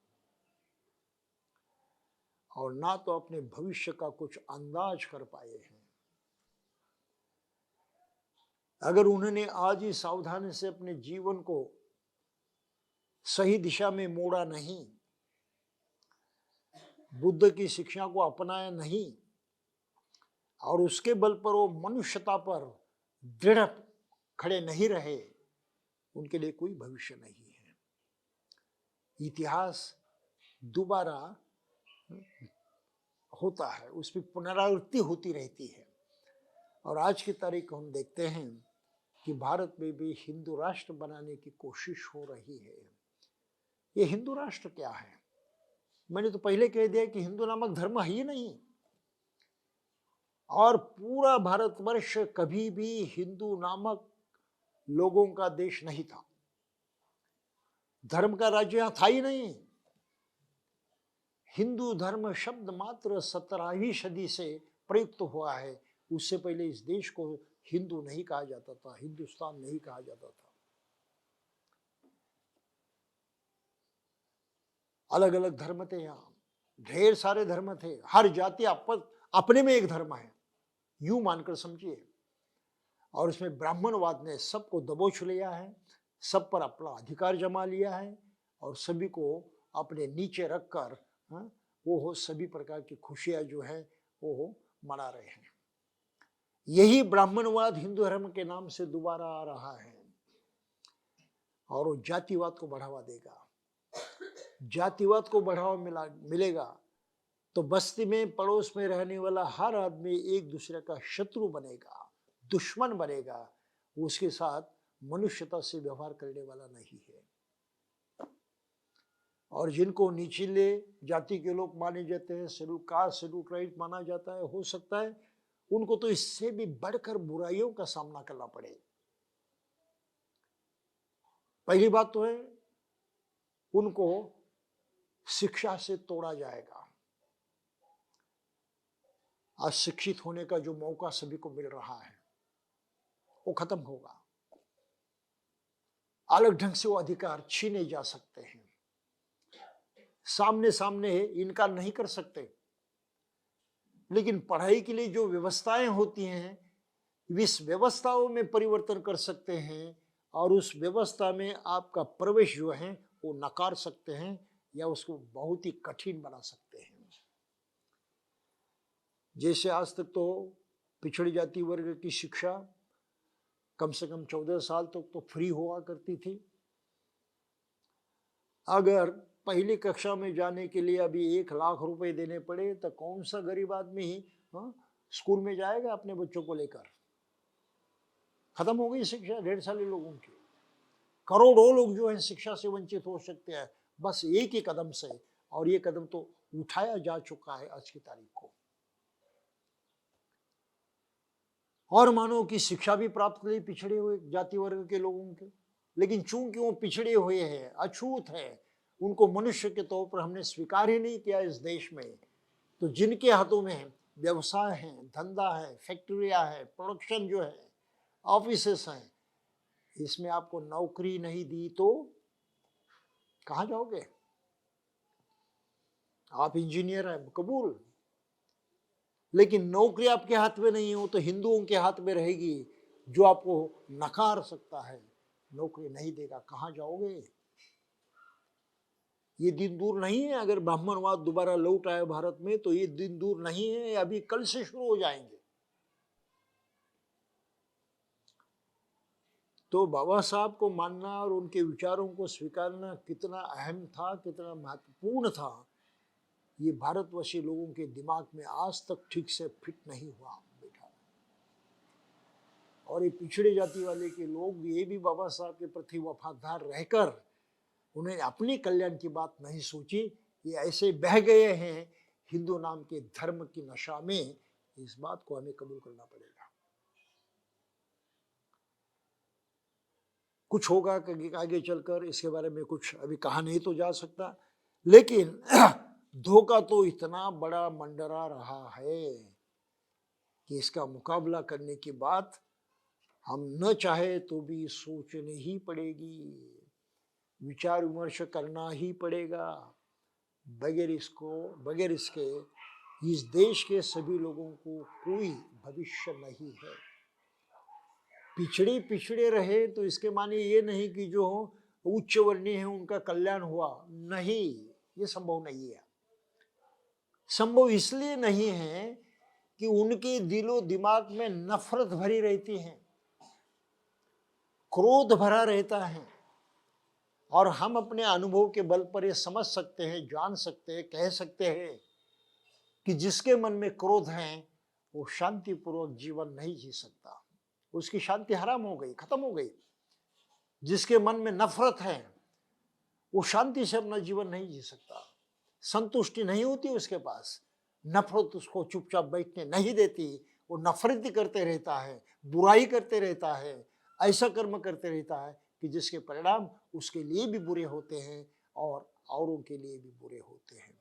और ना तो अपने भविष्य का कुछ अंदाज कर पाए हैं। अगर उन्होंने आज ही सावधानी से अपने जीवन को सही दिशा में मोड़ा नहीं, बुद्ध की शिक्षा को अपनाया नहीं और उसके बल पर वो मनुष्यता पर दृढ़ खड़े नहीं रहे, उनके लिए कोई भविष्य नहीं है। इतिहास दोबारा होता है, उसमें पुनरावृत्ति होती रहती है। और आज की तारीख को हम देखते हैं कि भारत में भी हिंदू राष्ट्र बनाने की कोशिश हो रही है। ये हिंदू राष्ट्र क्या है? मैंने तो पहले कह दिया कि हिंदू नामक धर्म है ही नहीं, और पूरा भारतवर्ष कभी भी हिंदू नामक लोगों का देश नहीं था। धर्म का राज्य यहां था ही नहीं। हिंदू धर्म शब्द मात्र 17वीं सदी से प्रयुक्त हुआ है। उससे पहले इस देश को हिंदू नहीं कहा जाता था, हिंदुस्तान नहीं कहा जाता था। अलग अलग धर्म थे, यहाँ ढेर सारे धर्म थे, हर जाति अपने में एक धर्म है, यूं मानकर समझिए। और उसमें ब्राह्मणवाद ने सबको दबोच लिया है, सब पर अपना अधिकार जमा लिया है और सभी को अपने नीचे रखकर वो सभी प्रकार की खुशियां जो है वो मना रहे हैं। यही ब्राह्मणवाद हिंदू धर्म के नाम से दोबारा आ रहा है और वो जातिवाद को बढ़ावा देगा। जातिवाद को बढ़ावा मिलेगा तो बस्ती में, पड़ोस में रहने वाला हर आदमी एक दूसरे का शत्रु बनेगा, दुश्मन बनेगा, उसके साथ मनुष्यता से व्यवहार करने वाला नहीं है। और जिनको निचले जाति के लोग माने जाते हैं, शेड्यूल कास्ट, शेड्यूल ट्राइब माना जाता है, हो सकता है उनको तो इससे भी बढ़कर बुराइयों का सामना करना पड़े। पहली बात तो है उनको शिक्षा से तोड़ा जाएगा। आज शिक्षित होने का जो मौका सभी को मिल रहा है वो खत्म होगा। अलग ढंग से वो अधिकार छीने जा सकते हैं, सामने सामने इनकार नहीं कर सकते, लेकिन पढ़ाई के लिए जो व्यवस्थाएं होती हैं, इस व्यवस्थाओं में परिवर्तन कर सकते हैं और उस व्यवस्था में आपका प्रवेश जो है वो नकार सकते हैं या उसको बहुत ही कठिन बना सकते हैं। जैसे आज तक तो पिछड़ी जाति वर्ग की शिक्षा कम से कम 14 साल तक तो फ्री हुआ करती थी। अगर पहली कक्षा में जाने के लिए अभी 1 लाख रुपए देने पड़े तो कौन सा गरीब आदमी ही स्कूल में जाएगा अपने बच्चों को लेकर? खत्म हो गई शिक्षा ढेर सारे लोगों की। करोड़ों लोग जो है शिक्षा से वंचित हो सकते हैं बस एक ही कदम से, और ये कदम तो उठाया जा चुका है आज की तारीख को। और मानो कि शिक्षा भी प्राप्त करी पिछड़े हुए जाति वर्ग के लोगों के, लेकिन चूंकि वो पिछड़े हुए हैं, अछूत है, उनको मनुष्य के तौर पर हमने स्वीकार ही नहीं किया इस देश में, तो जिनके हाथों में व्यवसाय है, धंधा है, फैक्ट्रियां है, प्रोडक्शन जो है, ऑफिसेस हैं, इसमें आपको नौकरी नहीं दी तो कहां जाओगे? आप इंजीनियर हैं, कबूल, लेकिन नौकरी आपके हाथ में नहीं हो तो हिंदुओं के हाथ में रहेगी जो आपको नकार सकता है, नौकरी नहीं देगा, कहां जाओगे? ये दिन दूर नहीं है। अगर ब्राह्मणवाद दोबारा लौट आए भारत में तो ये दिन दूर नहीं है, अभी कल से शुरू हो जाएंगे। तो बाबा साहब को मानना और उनके विचारों को स्वीकारना कितना अहम था, कितना महत्वपूर्ण था, ये भारतवर्षी लोगों के दिमाग में आज तक ठीक से फिट नहीं हुआ बेटा। और ये पिछड़े जाति वाले के लोग ये भी बाबा साहब के प्रति वफादार रहकर उन्हें अपने कल्याण की बात नहीं सोची, ये ऐसे बह गए हैं हिंदू नाम के धर्म की नशा में। इस बात को हमें कबूल करना पड़ेगा। कुछ होगा आगे चलकर, इसके बारे में कुछ अभी कहा नहीं तो जा सकता, लेकिन धोखा तो इतना बड़ा मंडरा रहा है कि इसका मुकाबला करने की बात हम न चाहे तो भी सोचनी ही पड़ेगी, विचार विमर्श करना ही पड़ेगा। बगैर इसके इस देश के सभी लोगों को कोई भविष्य नहीं है। पिछड़े रहे तो इसके माने ये नहीं कि जो उच्च वर्णीय है उनका कल्याण हुआ, नहीं, ये संभव नहीं है। संभव इसलिए नहीं है कि उनके दिलो दिमाग में नफरत भरी रहती है, क्रोध भरा रहता है, और हम अपने अनुभव के बल पर ये समझ सकते हैं, जान सकते हैं, कह सकते हैं कि जिसके मन में क्रोध है वो शांतिपूर्वक जीवन नहीं जी सकता, उसकी शांति हराम हो गई, खत्म हो गई। जिसके मन में नफरत है वो शांति से अपना जीवन नहीं जी सकता, संतुष्टि नहीं होती उसके पास, नफरत उसको चुपचाप बैठने नहीं देती, वो नफरत करते रहता है, बुराई करते रहता है, ऐसा कर्म करते रहता है कि जिसके परिणाम उसके लिए भी बुरे होते हैं और औरों के लिए भी बुरे होते हैं।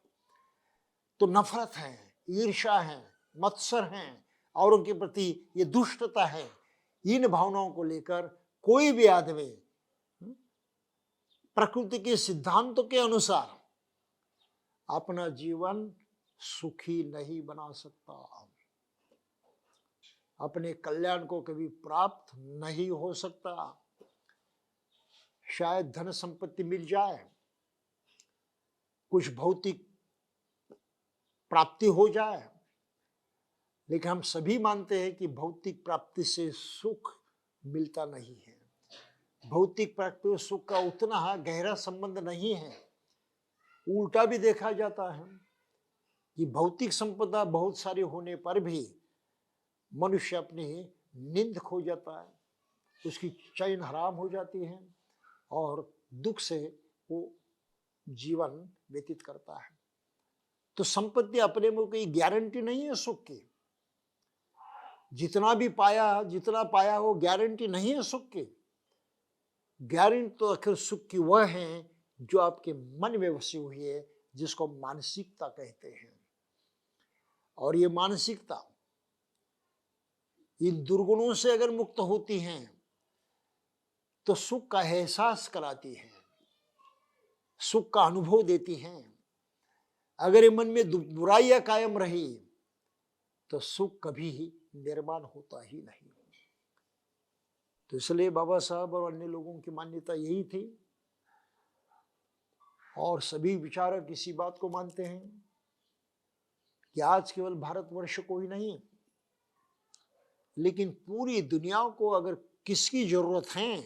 तो नफरत है, ईर्ष्या है, मत्सर है, औरों के प्रति ये दुष्टता है। इन भावनाओं को लेकर कोई भी आदमी प्रकृति के सिद्धांतों के अनुसार अपना जीवन सुखी नहीं बना सकता, अपने कल्याण को कभी प्राप्त नहीं हो सकता। शायद धन संपत्ति मिल जाए, कुछ भौतिक प्राप्ति हो जाए, लेकिन हम सभी मानते हैं कि भौतिक प्राप्ति से सुख मिलता नहीं है। भौतिक प्राप्ति और सुख का उतना गहरा संबंध नहीं है। उल्टा भी देखा जाता है कि भौतिक संपदा बहुत सारी होने पर भी मनुष्य अपनी नींद खो जाता है, उसकी चैन हराम हो जाती है और दुख से वो जीवन व्यतीत करता है। तो संपत्ति अपने में कोई गारंटी नहीं है सुख की। जितना पाया वो गारंटी नहीं है सुख की। गारंटी तो आखिर सुख की वह है जो आपके मन में बसी हुई है, जिसको मानसिकता कहते हैं। और ये मानसिकता इन दुर्गुणों से अगर मुक्त होती हैं तो सुख का एहसास कराती है, सुख का अनुभव देती हैं। अगर ये मन में बुराइयां कायम रही तो सुख कभी ही निर्माण होता ही नहीं। तो इसलिए बाबा साहब और अन्य लोगों की मान्यता यही थी, और सभी विचारक इसी बात को मानते हैं कि आज केवल भारतवर्ष को ही नहीं, लेकिन पूरी दुनिया को अगर किसकी जरूरत है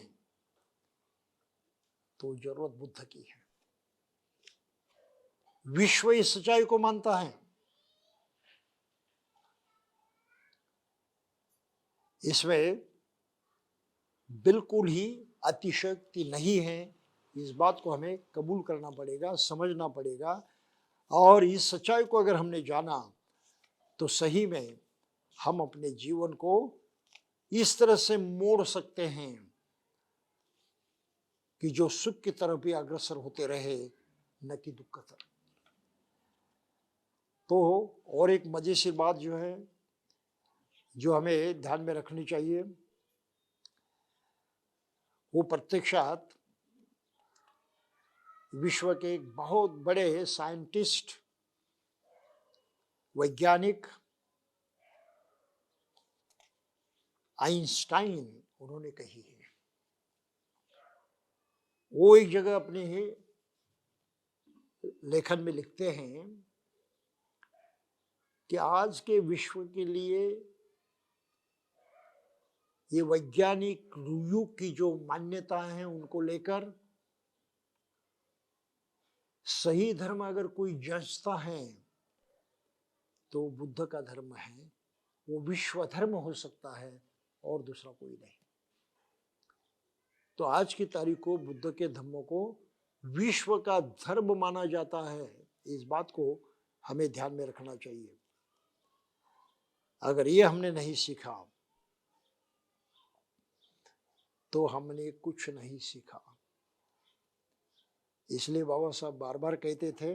तो जरूरत बुद्ध की है। विश्व इस सच्चाई को मानता है। इसमें बिल्कुल ही अतिशयोक्ति नहीं है। इस बात को हमें कबूल करना पड़ेगा, समझना पड़ेगा। और इस सच्चाई को अगर हमने जाना तो सही में हम अपने जीवन को इस तरह से मोड़ सकते हैं कि जो सुख की तरफ भी अग्रसर होते रहे, न कि दुख की तरफ। तो और एक मजेदार बात जो है, जो हमें ध्यान में रखनी चाहिए, वो प्रत्यक्षात विश्व के एक बहुत बड़े साइंटिस्ट, वैज्ञानिक आइंस्टाइन उन्होंने कही है। वो एक जगह अपने ही लेखन में लिखते हैं कि आज के विश्व के लिए ये वैज्ञानिक युग की जो मान्यताएं हैं उनको लेकर सही धर्म अगर कोई जचता है तो बुद्ध का धर्म है वो विश्व धर्म हो सकता है और दूसरा कोई नहीं। तो आज की तारीख को बुद्ध के धर्म को विश्व का धर्म माना जाता है, इस बात को हमें ध्यान में रखना चाहिए। अगर ये हमने नहीं सीखा तो हमने कुछ नहीं सीखा। इसलिए बाबा साहब बार बार कहते थे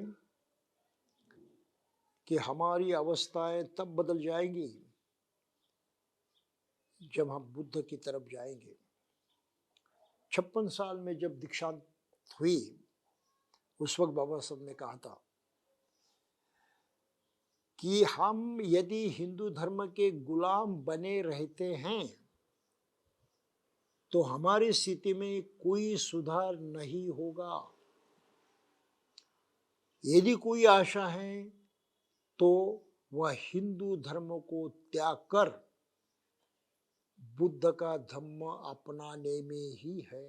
कि हमारी अवस्थाएं तब बदल जाएंगी जब हम बुद्ध की तरफ जाएंगे। 56 साल में जब दीक्षांत हुई उस वक्त बाबा साहब ने कहा था कि हम यदि हिंदू धर्म के गुलाम बने रहते हैं तो हमारी स्थिति में कोई सुधार नहीं होगा। यदि कोई आशा है तो वह हिंदू धर्म को त्याग कर बुद्ध का धर्म अपनाने में ही है।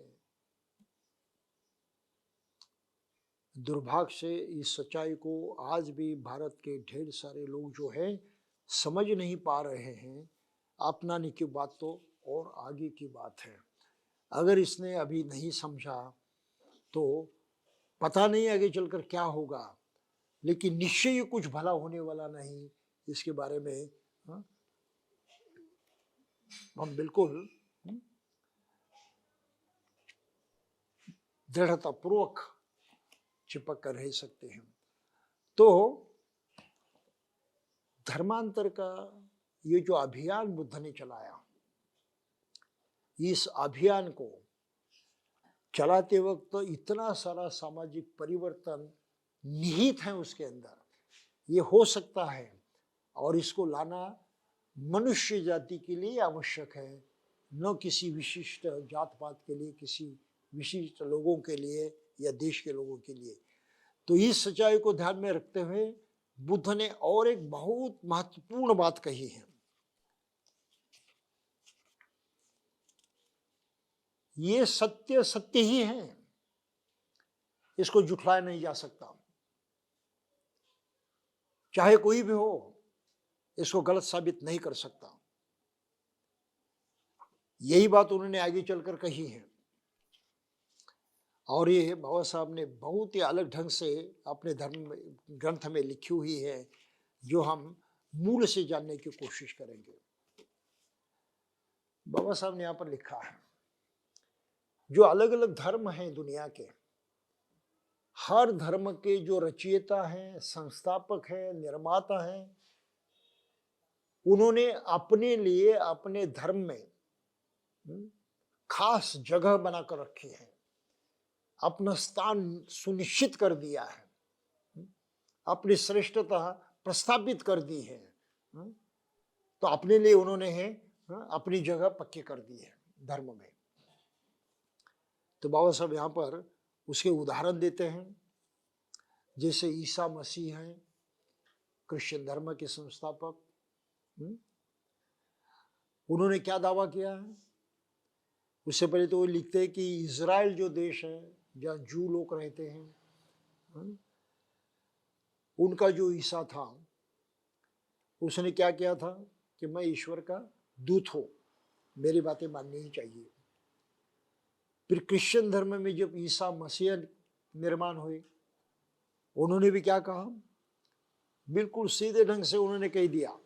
दुर्भाग्य से इस सच्चाई को आज भी भारत के ढेर सारे लोग जो है समझ नहीं पा रहे हैं। अपनाने की बात तो और आगे की बात है। अगर इसने अभी नहीं समझा तो पता नहीं आगे चलकर क्या होगा, लेकिन निश्चय कुछ भला होने वाला नहीं, इसके बारे में हम बिल्कुल दृढ़तापूर्वक चिपक कर रह सकते हैं। तो धर्मांतर का ये जो अभियान बुद्ध ने चलाया, इस अभियान को चलाते वक्त तो इतना सारा सामाजिक परिवर्तन निहित है उसके अंदर, ये हो सकता है और इसको लाना मनुष्य जाति के लिए आवश्यक है, न किसी विशिष्ट जात पात के लिए, किसी विशिष्ट लोगों के लिए या देश के लोगों के लिए। तो इस सच्चाई को ध्यान में रखते हुए बुद्ध ने और एक बहुत महत्वपूर्ण बात कही है। ये सत्य सत्य ही है, इसको झुठलाया नहीं जा सकता, चाहे कोई भी हो इसको गलत साबित नहीं कर सकता। यही बात उन्होंने आगे चलकर कही है और ये बाबा साहब ने बहुत ही अलग ढंग से अपने धर्म ग्रंथ में लिखी हुई है, जो हम मूल से जानने की कोशिश करेंगे। बाबा साहब ने यहाँ पर लिखा है, जो अलग अलग धर्म हैं दुनिया के, हर धर्म के जो रचयिता हैं, संस्थापक हैं, निर्माता हैं, उन्होंने अपने लिए अपने धर्म में खास जगह बनाकर रखी है, अपना स्थान सुनिश्चित कर दिया है, अपनी श्रेष्ठता प्रस्थापित कर दी है। तो अपने लिए उन्होंने है अपनी जगह पक्की कर दी है धर्म में। तो बाबा साहब यहाँ पर उसके उदाहरण देते हैं, जैसे ईसा मसीह हैं, क्रिश्चियन धर्म के संस्थापक। उन्होंने क्या दावा किया है? उससे पहले तो वो लिखते हैं कि इज़राइल जो देश है जहाँ जू लोग रहते हैं, उनका जो ईसा था उसने क्या किया था कि मैं ईश्वर का दूत हूँ, मेरी बातें माननी ही चाहिए। फिर क्रिश्चियन धर्म में जब ईसा मसीह निर्माण हुए, उन्होंने भी क्या कहा? बिल्कुल सीधे ढंग से उन्होंने कह दिया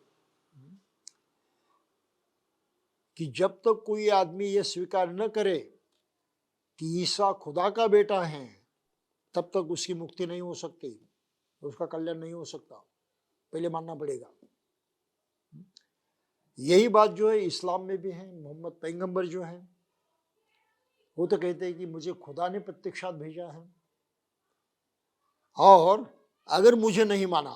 कि जब तक कोई आदमी ये स्वीकार न करे कि ईसा खुदा का बेटा है, तब तक उसकी मुक्ति नहीं हो सकती, उसका कल्याण नहीं हो सकता, पहले मानना पड़ेगा। यही बात जो है इस्लाम में भी है। मोहम्मद पैगंबर जो है वो तो कहते हैं कि मुझे खुदा ने प्रत्यक्षात भेजा है और अगर मुझे नहीं माना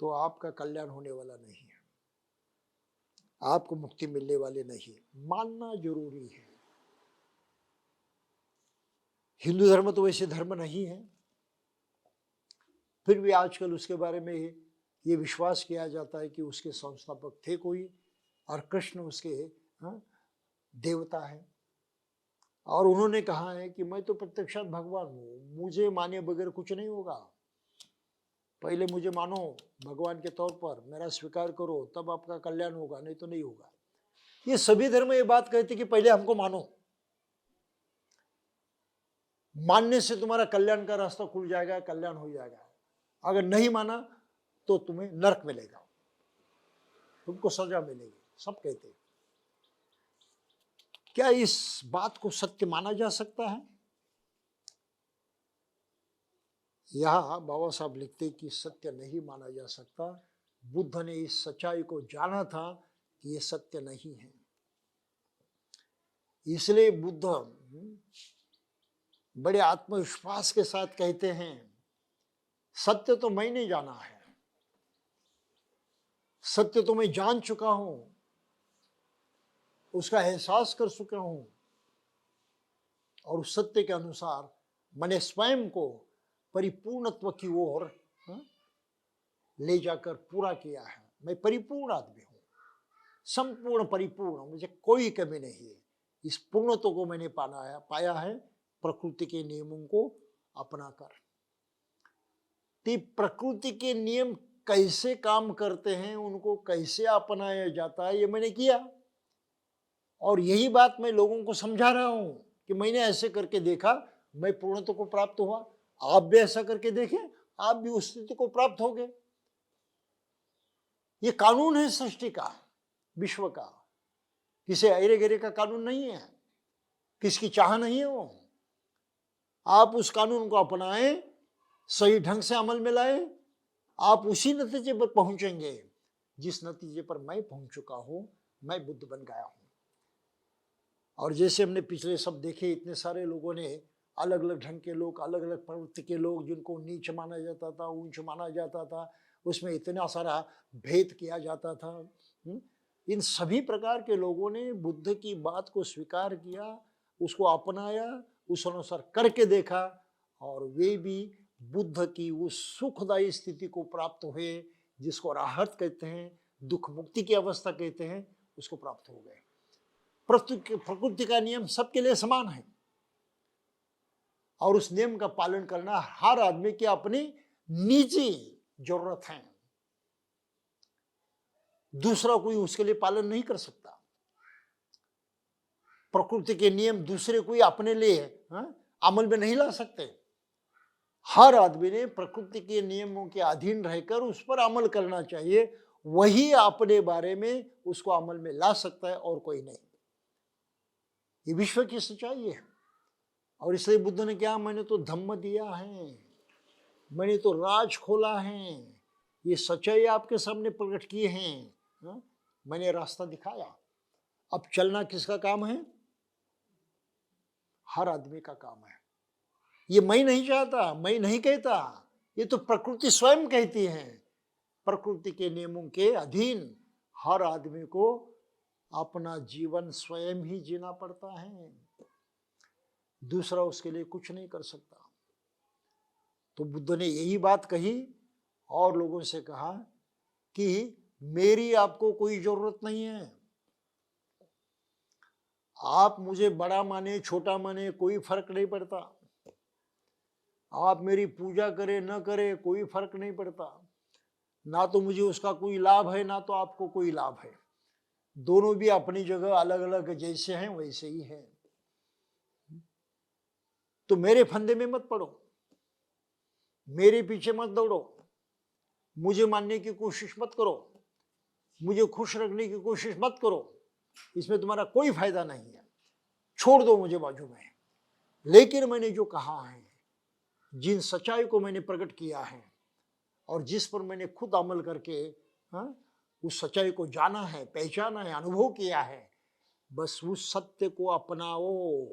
तो आपका कल्याण होने वाला नहीं है, आपको मुक्ति मिलने वाली नहीं। मानना जरूरी है। हिंदू धर्म तो वैसे धर्म नहीं है, फिर भी आजकल उसके बारे में ये विश्वास किया जाता है कि उसके संस्थापक थे कोई और कृष्ण उसके देवता है, और उन्होंने कहा है कि मैं तो प्रत्यक्षात भगवान हूँ, मुझे माने बगैर कुछ नहीं होगा। पहले मुझे मानो भगवान के तौर पर, मेरा स्वीकार करो, तब आपका कल्याण होगा, नहीं तो नहीं होगा। ये सभी धर्म ये बात कहते कि पहले हमको मानो, मानने से तुम्हारा कल्याण का रास्ता खुल जाएगा, कल्याण हो जाएगा। अगर नहीं माना तो तुम्हें नरक मिलेगा, तुमको सजा मिलेगी, सब कहते हैं। क्या इस बात को सत्य माना जा सकता है? यहां बाबा साहब लिखते कि सत्य नहीं माना जा सकता। बुद्ध ने इस सच्चाई को जाना था कि यह सत्य नहीं है, इसलिए बुद्ध बड़े आत्मविश्वास के साथ कहते हैं, सत्य तो मैंने जाना है, सत्य तो मैं जान चुका हूं, उसका एहसास कर चुका हूं, और उस सत्य के अनुसार मैंने स्वयं को परिपूर्णत्व की ओर ले जाकर पूरा किया है। मैं परिपूर्ण आदमी हूं, संपूर्ण परिपूर्ण, मुझे कोई कमी नहीं है। इस पूर्णत्व को मैंने पाया है प्रकृति के नियमों को अपनाकर। तो प्रकृति के नियम कैसे काम करते हैं, उनको कैसे अपनाया जाता है, ये मैंने किया, और यही बात मैं लोगों को समझा रहा हूं कि मैंने ऐसे करके देखा, मैं पूर्णत्व को प्राप्त हुआ। आप भी ऐसा करके देखें, आप भी उस स्थिति को प्राप्त हो गए। ये कानून है सृष्टि का, विश्व का, किसी अरे गरे का कानून नहीं है, किसकी चाह नहीं है वो। आप उस कानून को अपनाएं, सही ढंग से अमल में लाएं, आप उसी नतीजे पर पहुंचेंगे जिस नतीजे पर मैं पहुंच चुका हूं। मैं बुद्ध बन गया हूं। और जैसे हमने पिछले सब देखे, इतने सारे लोगों ने, अलग अलग ढंग के लोग, अलग अलग प्रवृत्ति के लोग, जिनको नीच माना जाता था, ऊंच माना जाता था, उसमें इतना सारा भेद किया जाता था। इन सभी प्रकार के लोगों ने बुद्ध की बात को स्वीकार किया, उसको अपनाया, उस अनुसार करके देखा, और वे भी बुद्ध की उस सुखदायी स्थिति को प्राप्त हुए जिसको राहत कहते हैं, दुख मुक्ति की अवस्था कहते हैं, उसको प्राप्त हो गए। प्रकृति का नियम सबके लिए समान है, और उस नियम का पालन करना हर आदमी की अपनी निजी जरूरत है। दूसरा कोई उसके लिए पालन नहीं कर सकता। प्रकृति के नियम दूसरे कोई अपने लिए अमल में नहीं ला सकते। हर आदमी ने प्रकृति के नियमों के अधीन रहकर उस पर अमल करना चाहिए, वही अपने बारे में उसको अमल में ला सकता है, और कोई नहीं। ये विश्व की सच्चाई है। और इसलिए बुद्ध ने क्या, मैंने तो धम्म दिया है, मैंने तो राज खोला है, ये सच्चाई आपके सामने प्रकट किए हैं, मैंने रास्ता दिखाया। अब चलना किसका काम है? हर आदमी का काम है। ये मैं नहीं चाहता, मैं नहीं कहता, ये तो प्रकृति स्वयं कहती है। प्रकृति के नियमों के अधीन हर आदमी को अपना जीवन स्वयं ही जीना पड़ता है, दूसरा उसके लिए कुछ नहीं कर सकता। तो बुद्ध ने यही बात कही और लोगों से कहा कि मेरी आपको कोई जरूरत नहीं है। आप मुझे बड़ा माने छोटा माने कोई फर्क नहीं पड़ता, आप मेरी पूजा करें न करें कोई फर्क नहीं पड़ता, ना तो मुझे उसका कोई लाभ है ना तो आपको कोई लाभ है। दोनों भी अपनी जगह अलग अलग जैसे हैं वैसे ही हैं। तो मेरे फंदे में मत पड़ो, मेरे पीछे मत दौड़ो, मुझे मानने की कोशिश मत करो, मुझे खुश रखने की कोशिश मत करो, इसमें तुम्हारा कोई फायदा नहीं है, छोड़ दो मुझे बाजू में। लेकिन मैंने जो कहा है, जिन सच्चाई को मैंने प्रकट किया है और जिस पर मैंने खुद अमल करके उस सच्चाई को जाना है, पहचाना है, अनुभव किया है, बस उस सत्य को अपनाओ,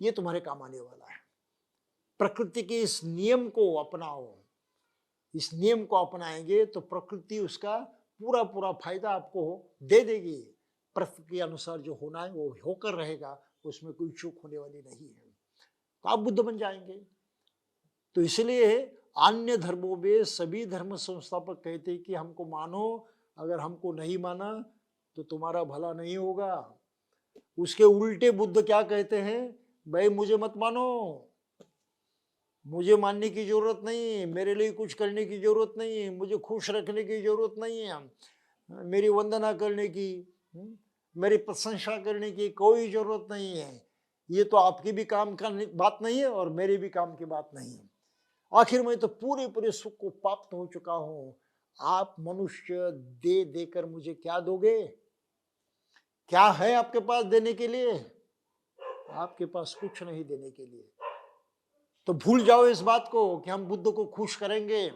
ये तुम्हारे काम आने वाला है। प्रकृति के इस नियम को अपनाओ, इस नियम को अपनाएंगे तो प्रकृति उसका पूरा पूरा फायदा आपको दे देगी। प्रकृति के अनुसार जो होना है वो होकर रहेगा, उसमें कोई चूक होने वाली नहीं है, तो आप बुद्ध बन जाएंगे। तो इसलिए अन्य धर्मों में सभी धर्म संस्थापक कहते हैं कि हमको मानो, अगर हमको नहीं माना तो तुम्हारा भला नहीं होगा। उसके उल्टे बुद्ध क्या कहते हैं, भाई मुझे मत मानो, मुझे मानने की जरूरत नहीं है, मेरे लिए कुछ करने की जरूरत नहीं है, मुझे खुश रखने की जरूरत नहीं है, मेरी वंदना करने की, मेरी प्रशंसा करने की कोई जरूरत नहीं है। ये तो आपकी भी काम का बात नहीं है और मेरी भी काम की बात नहीं है। आखिर मैं तो पूरे पूरे सुख को प्राप्त हो चुका हूं। आप मनुष्य दे देकर मुझे क्या दोगे? क्या है आपके पास देने के लिए? आपके पास कुछ नहीं देने के लिए। तो भूल जाओ इस बात को कि हम बुद्ध को खुश करेंगे,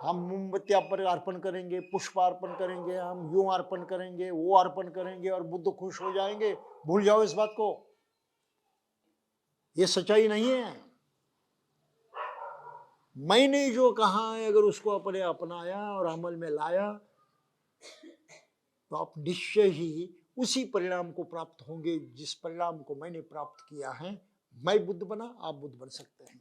हम मोमबत्ती पर अर्पण करेंगे, पुष्प अर्पण करेंगे, हम यूं अर्पण करेंगे, वो अर्पण करेंगे और बुद्ध खुश हो जाएंगे। भूल जाओ इस बात को। ये सच्चाई नहीं है। मैंने जो कहा है अगर उसको अपने अपनाया और अमल में लाया तो आप निश्चय ही उसी परिणाम को प्राप्त होंगे जिस परिणाम को मैंने प्राप्त किया है। मैं बुद्ध बना, आप बुद्ध बन सकते हैं।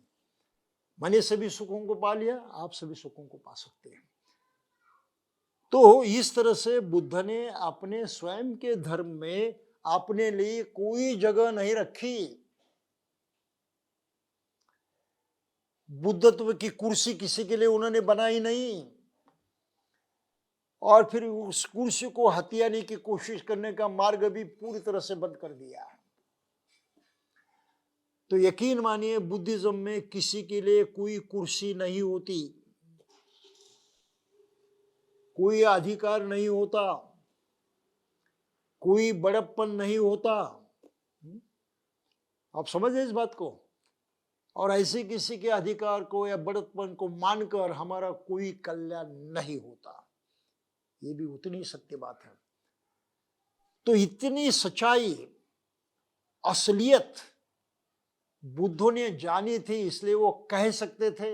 मैंने सभी सुखों को पा लिया, आप सभी सुखों को पा सकते हैं। तो इस तरह से बुद्ध ने अपने स्वयं के धर्म में अपने लिए कोई जगह नहीं रखी। बुद्धत्व की कुर्सी किसी के लिए उन्होंने बनाई नहीं और फिर उस कुर्सी को हथियाने की कोशिश करने का मार्ग भी पूरी तरह से बंद कर दिया है। तो यकीन मानिए बुद्धिज्म में किसी के लिए कोई कुर्सी नहीं होती, कोई अधिकार नहीं होता, कोई बड़प्पन नहीं होता। आप समझे इस बात को? और ऐसे किसी के अधिकार को या बड़प्पन को मानकर हमारा कोई कल्याण नहीं होता। ये भी उतनी सत्य बात है। तो इतनी सच्चाई, असलियत बुद्धों ने जानी थी, इसलिए वो कह सकते थे।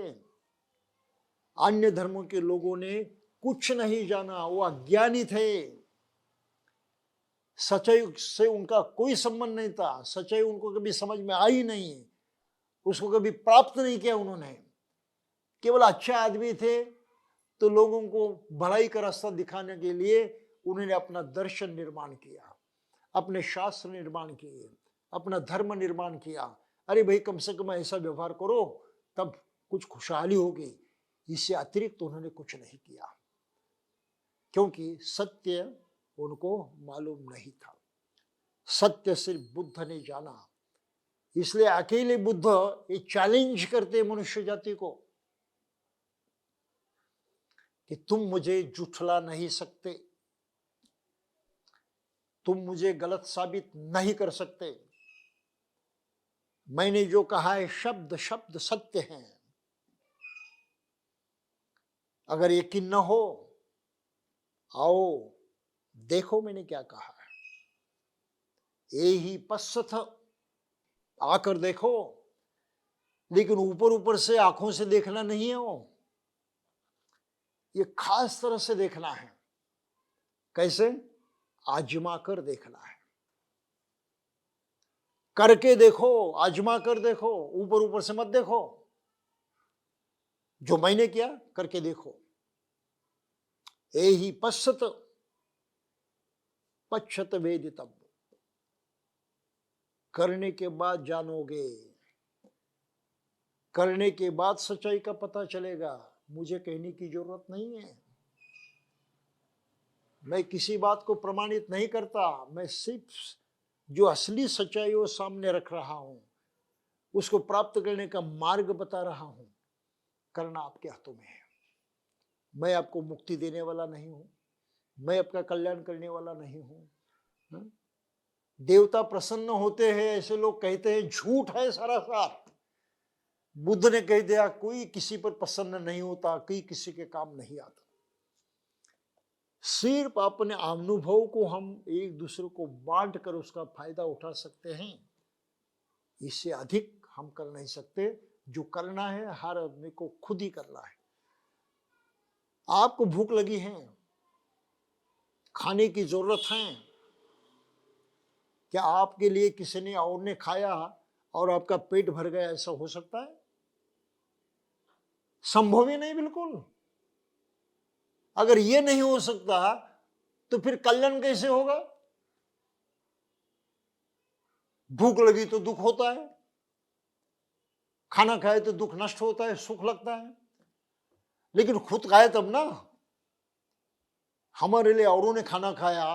अन्य धर्मों के लोगों ने कुछ नहीं जाना, वो अज्ञानी थे, सच्चाई से उनका कोई संबंध नहीं था, सच्चाई उनको कभी समझ में आई नहीं, उसको कभी प्राप्त नहीं किया उन्होंने। केवल अच्छे आदमी थे तो लोगों को भलाई का रास्ता दिखाने के लिए उन्होंने अपना दर्शन निर्माण किया, अपने शास्त्र निर्माण किए, अपना धर्म निर्माण किया। अरे भाई कम से कम ऐसा व्यवहार करो तब कुछ खुशहाली होगी। इससे अतिरिक्त उन्होंने कुछ नहीं किया क्योंकि सत्य उनको मालूम नहीं था। सत्य सिर्फ बुद्ध ने जाना। इसलिए अकेले बुद्ध ये चैलेंज करते मनुष्य जाति को कि तुम मुझे झुठला नहीं सकते, तुम मुझे गलत साबित नहीं कर सकते। मैंने जो कहा है शब्द शब्द सत्य है। अगर यकीन न हो, आओ देखो मैंने क्या कहा है। ये ही पश्चात आकर देखो, लेकिन ऊपर ऊपर से आंखों से देखना नहीं है, वो ये खास तरह से देखना है। कैसे? आजमा कर देखना है। करके देखो, आजमा कर देखो, ऊपर ऊपर से मत देखो। जो मैंने किया करके देखो। ए ही पश्चत पश्चत वेदितम, करने के बाद जानोगे, करने के बाद सच्चाई का पता चलेगा। मुझे कहने की जरूरत नहीं है, मैं किसी बात को प्रमाणित नहीं करता, मैं सिर्फ जो असली सच्चाई वो सामने रख रहा हूं, उसको प्राप्त करने का मार्ग बता रहा हूं। करना आपके हाथों में है। मैं आपको मुक्ति देने वाला नहीं हूं, मैं आपका कल्याण करने वाला नहीं हूं। देवता प्रसन्न होते हैं ऐसे लोग कहते हैं, झूठ है सरासर। बुद्ध ने कह दिया कोई किसी पर प्रसन्न नहीं होता, कोई किसी के काम नहीं आता। सिर्फ अपने अनुभव को हम एक दूसरे को बांट कर उसका फायदा उठा सकते हैं। इससे अधिक हम कर नहीं सकते। जो करना है हर आदमी को खुद ही करना है। आपको भूख लगी है, खाने की जरूरत है, क्या आपके लिए किसी ने और ने खाया और आपका पेट भर गया? ऐसा हो सकता है? संभव ही नहीं बिल्कुल। अगर ये नहीं हो सकता तो फिर कल्याण कैसे होगा? भूख लगी तो दुख होता है, खाना खाए तो दुख नष्ट होता है, सुख लगता है, लेकिन खुद खाए तब ना। हमारे लिए औरों ने खाना खाया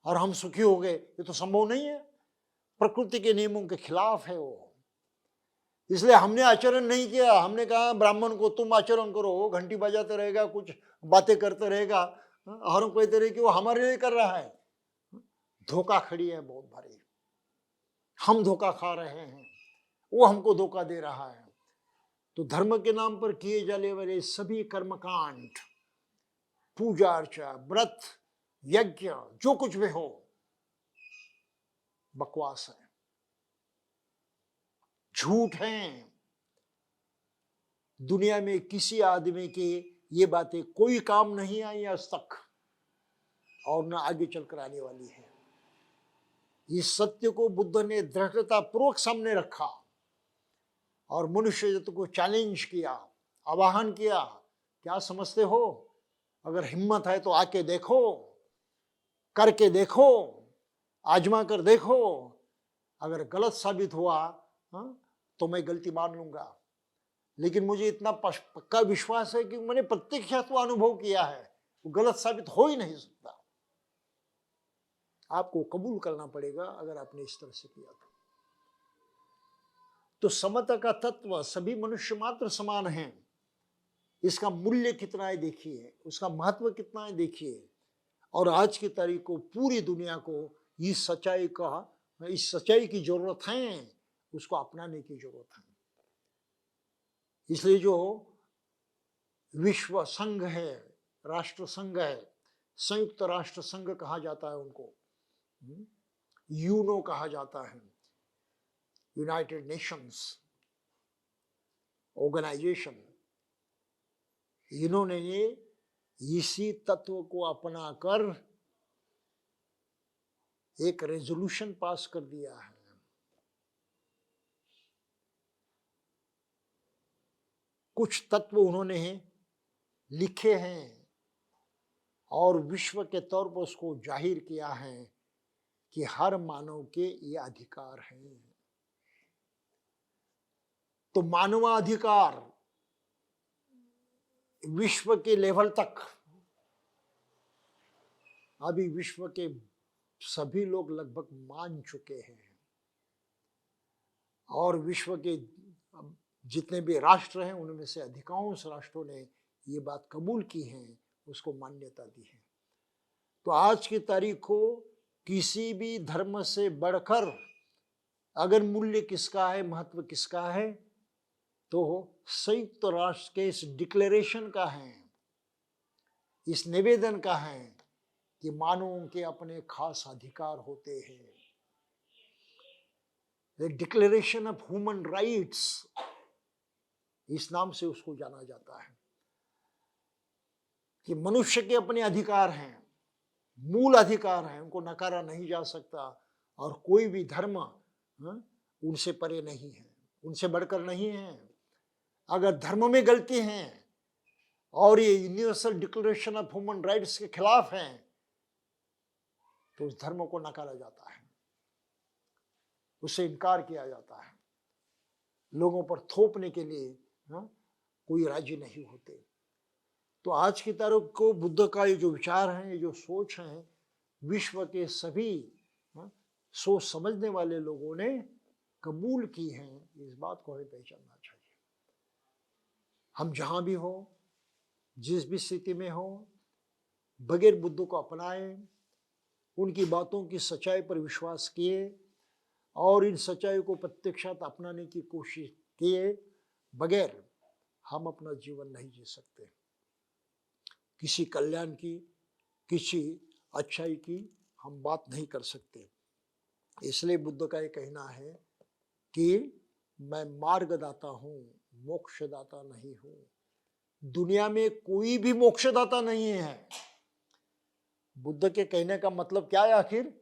और हम सुखी हो गए, ये तो संभव नहीं है। प्रकृति के नियमों के खिलाफ है वो। इसलिए हमने आचरण नहीं किया। हमने कहा ब्राह्मण को तुम आचरण करो, घंटी बजाते रहेगा, कुछ बातें करते रहेगा, और हम कहते रहे कि वो हमारे लिए कर रहा है। धोखा खड़ी है बहुत भारी। हम धोखा खा रहे हैं, वो हमको धोखा दे रहा है। तो धर्म के नाम पर किए जाने वाले सभी कर्मकांड, पूजा अर्चा, व्रत, यज्ञ, जो कुछ भी हो, बकवास है, झूठ है। दुनिया में किसी आदमी की ये बातें कोई काम नहीं आई आज तक, और न आगे चलकर आने वाली है। इस सत्य को बुद्ध ने दृढ़ता पूर्वक सामने रखा और मनुष्य जाति को चैलेंज किया, आह्वान किया। क्या समझते हो? अगर हिम्मत है तो आके देखो, करके देखो, आजमा कर देखो। अगर गलत साबित हुआ तो मैं गलती मान लूंगा, लेकिन मुझे इतना पक्का विश्वास है कि मैंने प्रत्यक्ष अनुभव किया है, वो गलत साबित हो ही नहीं सकता। आपको कबूल करना पड़ेगा अगर आपने इस तरह से किया तो समता का तत्व, सभी मनुष्य मात्र समान हैं, इसका मूल्य कितना है देखिए, उसका महत्व कितना है देखिए। और आज की तारीख को पूरी दुनिया को इस सच्चाई की जरूरत है, उसको अपनाने की जरूरत है। इसलिए जो विश्व संघ है, राष्ट्र संघ है, संयुक्त राष्ट्र संघ कहा जाता है उनको, यूनो कहा जाता है, यूनाइटेड नेशंस ऑर्गेनाइजेशन, इन्होंने इसी तत्व को अपनाकर एक रेजोल्यूशन पास कर दिया है। कुछ तत्व उन्होंने लिखे हैं और विश्व के तौर पर उसको जाहिर किया है कि हर मानव के ये अधिकार हैं। तो मानवाधिकार विश्व के लेवल तक अभी विश्व के सभी लोग लगभग मान चुके हैं, और विश्व के जितने भी राष्ट्र हैं उनमें से अधिकांश राष्ट्रों ने ये बात कबूल की है, उसको मान्यता दी है। तो आज की तारीख को किसी भी धर्म से बढ़कर अगर मूल्य किसका है, महत्व किसका है, तो संयुक्त राष्ट्र के इस डिक्लेरेशन का है, इस निवेदन का है कि मानवों के अपने खास अधिकार होते हैं। The declaration of human rights, इस नाम से उसको जाना जाता है कि मनुष्य के अपने अधिकार हैं, मूल अधिकार हैं, उनको नकारा नहीं जा सकता, और कोई भी धर्म उनसे परे नहीं है, उनसे बढ़कर नहीं है। अगर धर्म में गलती है और ये universal declaration of human rights के खिलाफ हैं, तो उस धर्म को नकारा जाता है, उससे इनकार किया जाता है, लोगों पर थोपने के लिए कोई राजी नहीं होते। तो आज की तारीख को बुद्ध का ये जो विचार है, ये जो सोच है, विश्व के सभी सोच समझने वाले लोगों ने कबूल की है। इस बात को हमें पहचानना चाहिए। हम जहां भी हो, जिस भी स्थिति में हो, बगैर बुद्ध को अपनाए, उनकी बातों की सच्चाई पर विश्वास किए और इन सच्चाई को प्रत्यक्षात अपनाने की कोशिश किए बगैर हम अपना जीवन नहीं जी सकते। किसी कल्याण की, किसी अच्छाई की हम बात नहीं कर सकते। इसलिए बुद्ध का ये कहना है कि मैं मार्गदाता हूं, मोक्षदाता नहीं हूं। दुनिया में कोई भी मोक्षदाता नहीं है। बुद्ध के कहने का मतलब क्या है आखिर?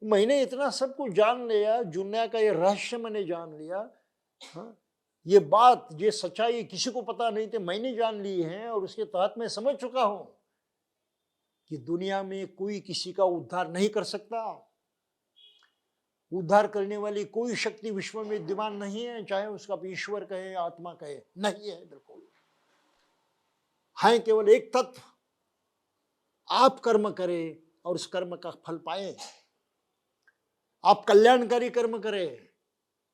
मैंने इतना सब कुछ जान लिया, दुनिया का ये रहस्य मैंने जान लिया, ये बात, ये सच्चाई किसी को पता नहीं थे, मैंने जान ली है, और उसके तहत मैं समझ चुका हूं कि दुनिया में कोई किसी का उद्धार नहीं कर सकता। उद्धार करने वाली कोई शक्ति विश्व में विद्यमान नहीं है, चाहे उसका ईश्वर कहे आत्मा कहे, नहीं है बिल्कुल। है केवल एक तत्व, आप कर्म करें और उस कर्म का फल पाए। आप कल्याणकारी कर्म करें,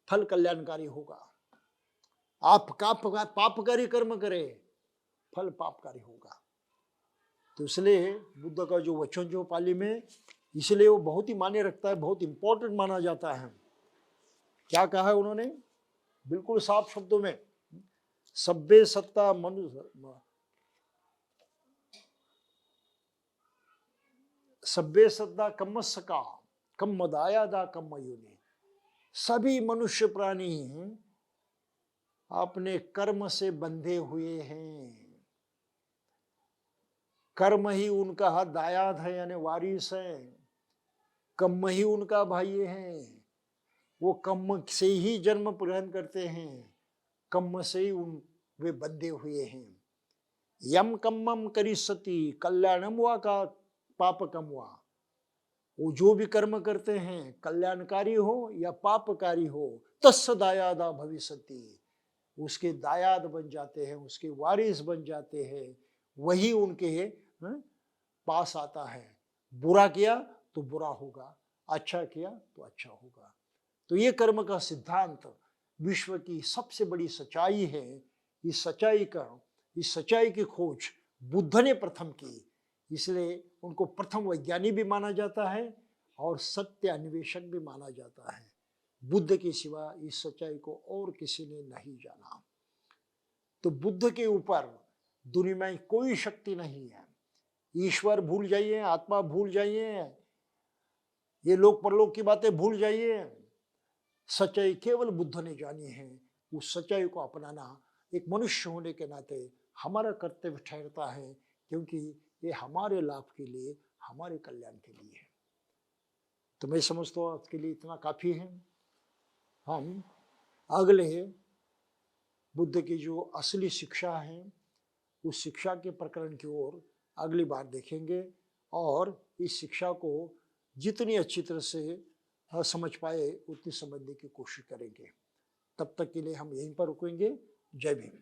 फल कल्याणकारी होगा। आप पापकारी कर्म करें, फल पापकारी होगा। तो इसलिए बुद्ध का जो वचन जो पाली में, इसलिए वो बहुत ही मायने रखता है, बहुत इंपॉर्टेंट माना जाता है। क्या कहा है उन्होंने? बिल्कुल साफ शब्दों में, सब्बे सत्ता मनुष्य, सब्बे सत्ता कम्मस्य का कम मदाया दा कम मयूने। सभी मनुष्य प्राणी अपने कर्म से बंधे हुए हैं। कर्म ही उनका दायाद है, यानी वारिस है। कर्म ही उनका भाई है। वो कर्म से ही जन्म ग्रहण करते हैं, कर्म से ही वे बंधे हुए हैं। यम कम्मम करिष्यति कल्याणम वा का पापकम वा। वो जो भी कर्म करते हैं, कल्याणकारी हो या पापकारी हो, तस्य दायादा भविष्यति, उसके दायाद बन जाते हैं, उसके वारिस बन जाते हैं। वही उनके पास आता है। बुरा किया तो बुरा होगा, अच्छा किया तो अच्छा होगा। तो ये कर्म का सिद्धांत विश्व की सबसे बड़ी सच्चाई है। इस सच्चाई की खोज बुद्ध ने प्रथम की, इसलिए उनको प्रथम वैज्ञानिक भी माना जाता है और सत्य अन्वेषक भी माना जाता है। बुद्ध के सिवा इस सच्चाई को और किसी ने नहीं जाना। तो बुद्ध के ऊपर दुनिया में कोई शक्ति नहीं है। ईश्वर भूल जाइए, आत्मा भूल जाइए, ये लोक परलोक की बातें भूल जाइए। सच्चाई केवल बुद्ध ने जानी है। उस सच्चाई को अपनाना एक मनुष्य होने के नाते हमारा कर्तव्य ठहरता है, क्योंकि ये हमारे लाभ के लिए, हमारे कल्याण के लिए है। तो मैं समझता हूँ आज के लिए इतना काफी है। हम अगले बुद्ध की जो असली शिक्षा है, उस शिक्षा के प्रकरण की ओर अगली बार देखेंगे और इस शिक्षा को जितनी अच्छी तरह से समझ पाए उतनी समझने की कोशिश करेंगे। तब तक के लिए हम यहीं पर रुकेंगे। जय भीम।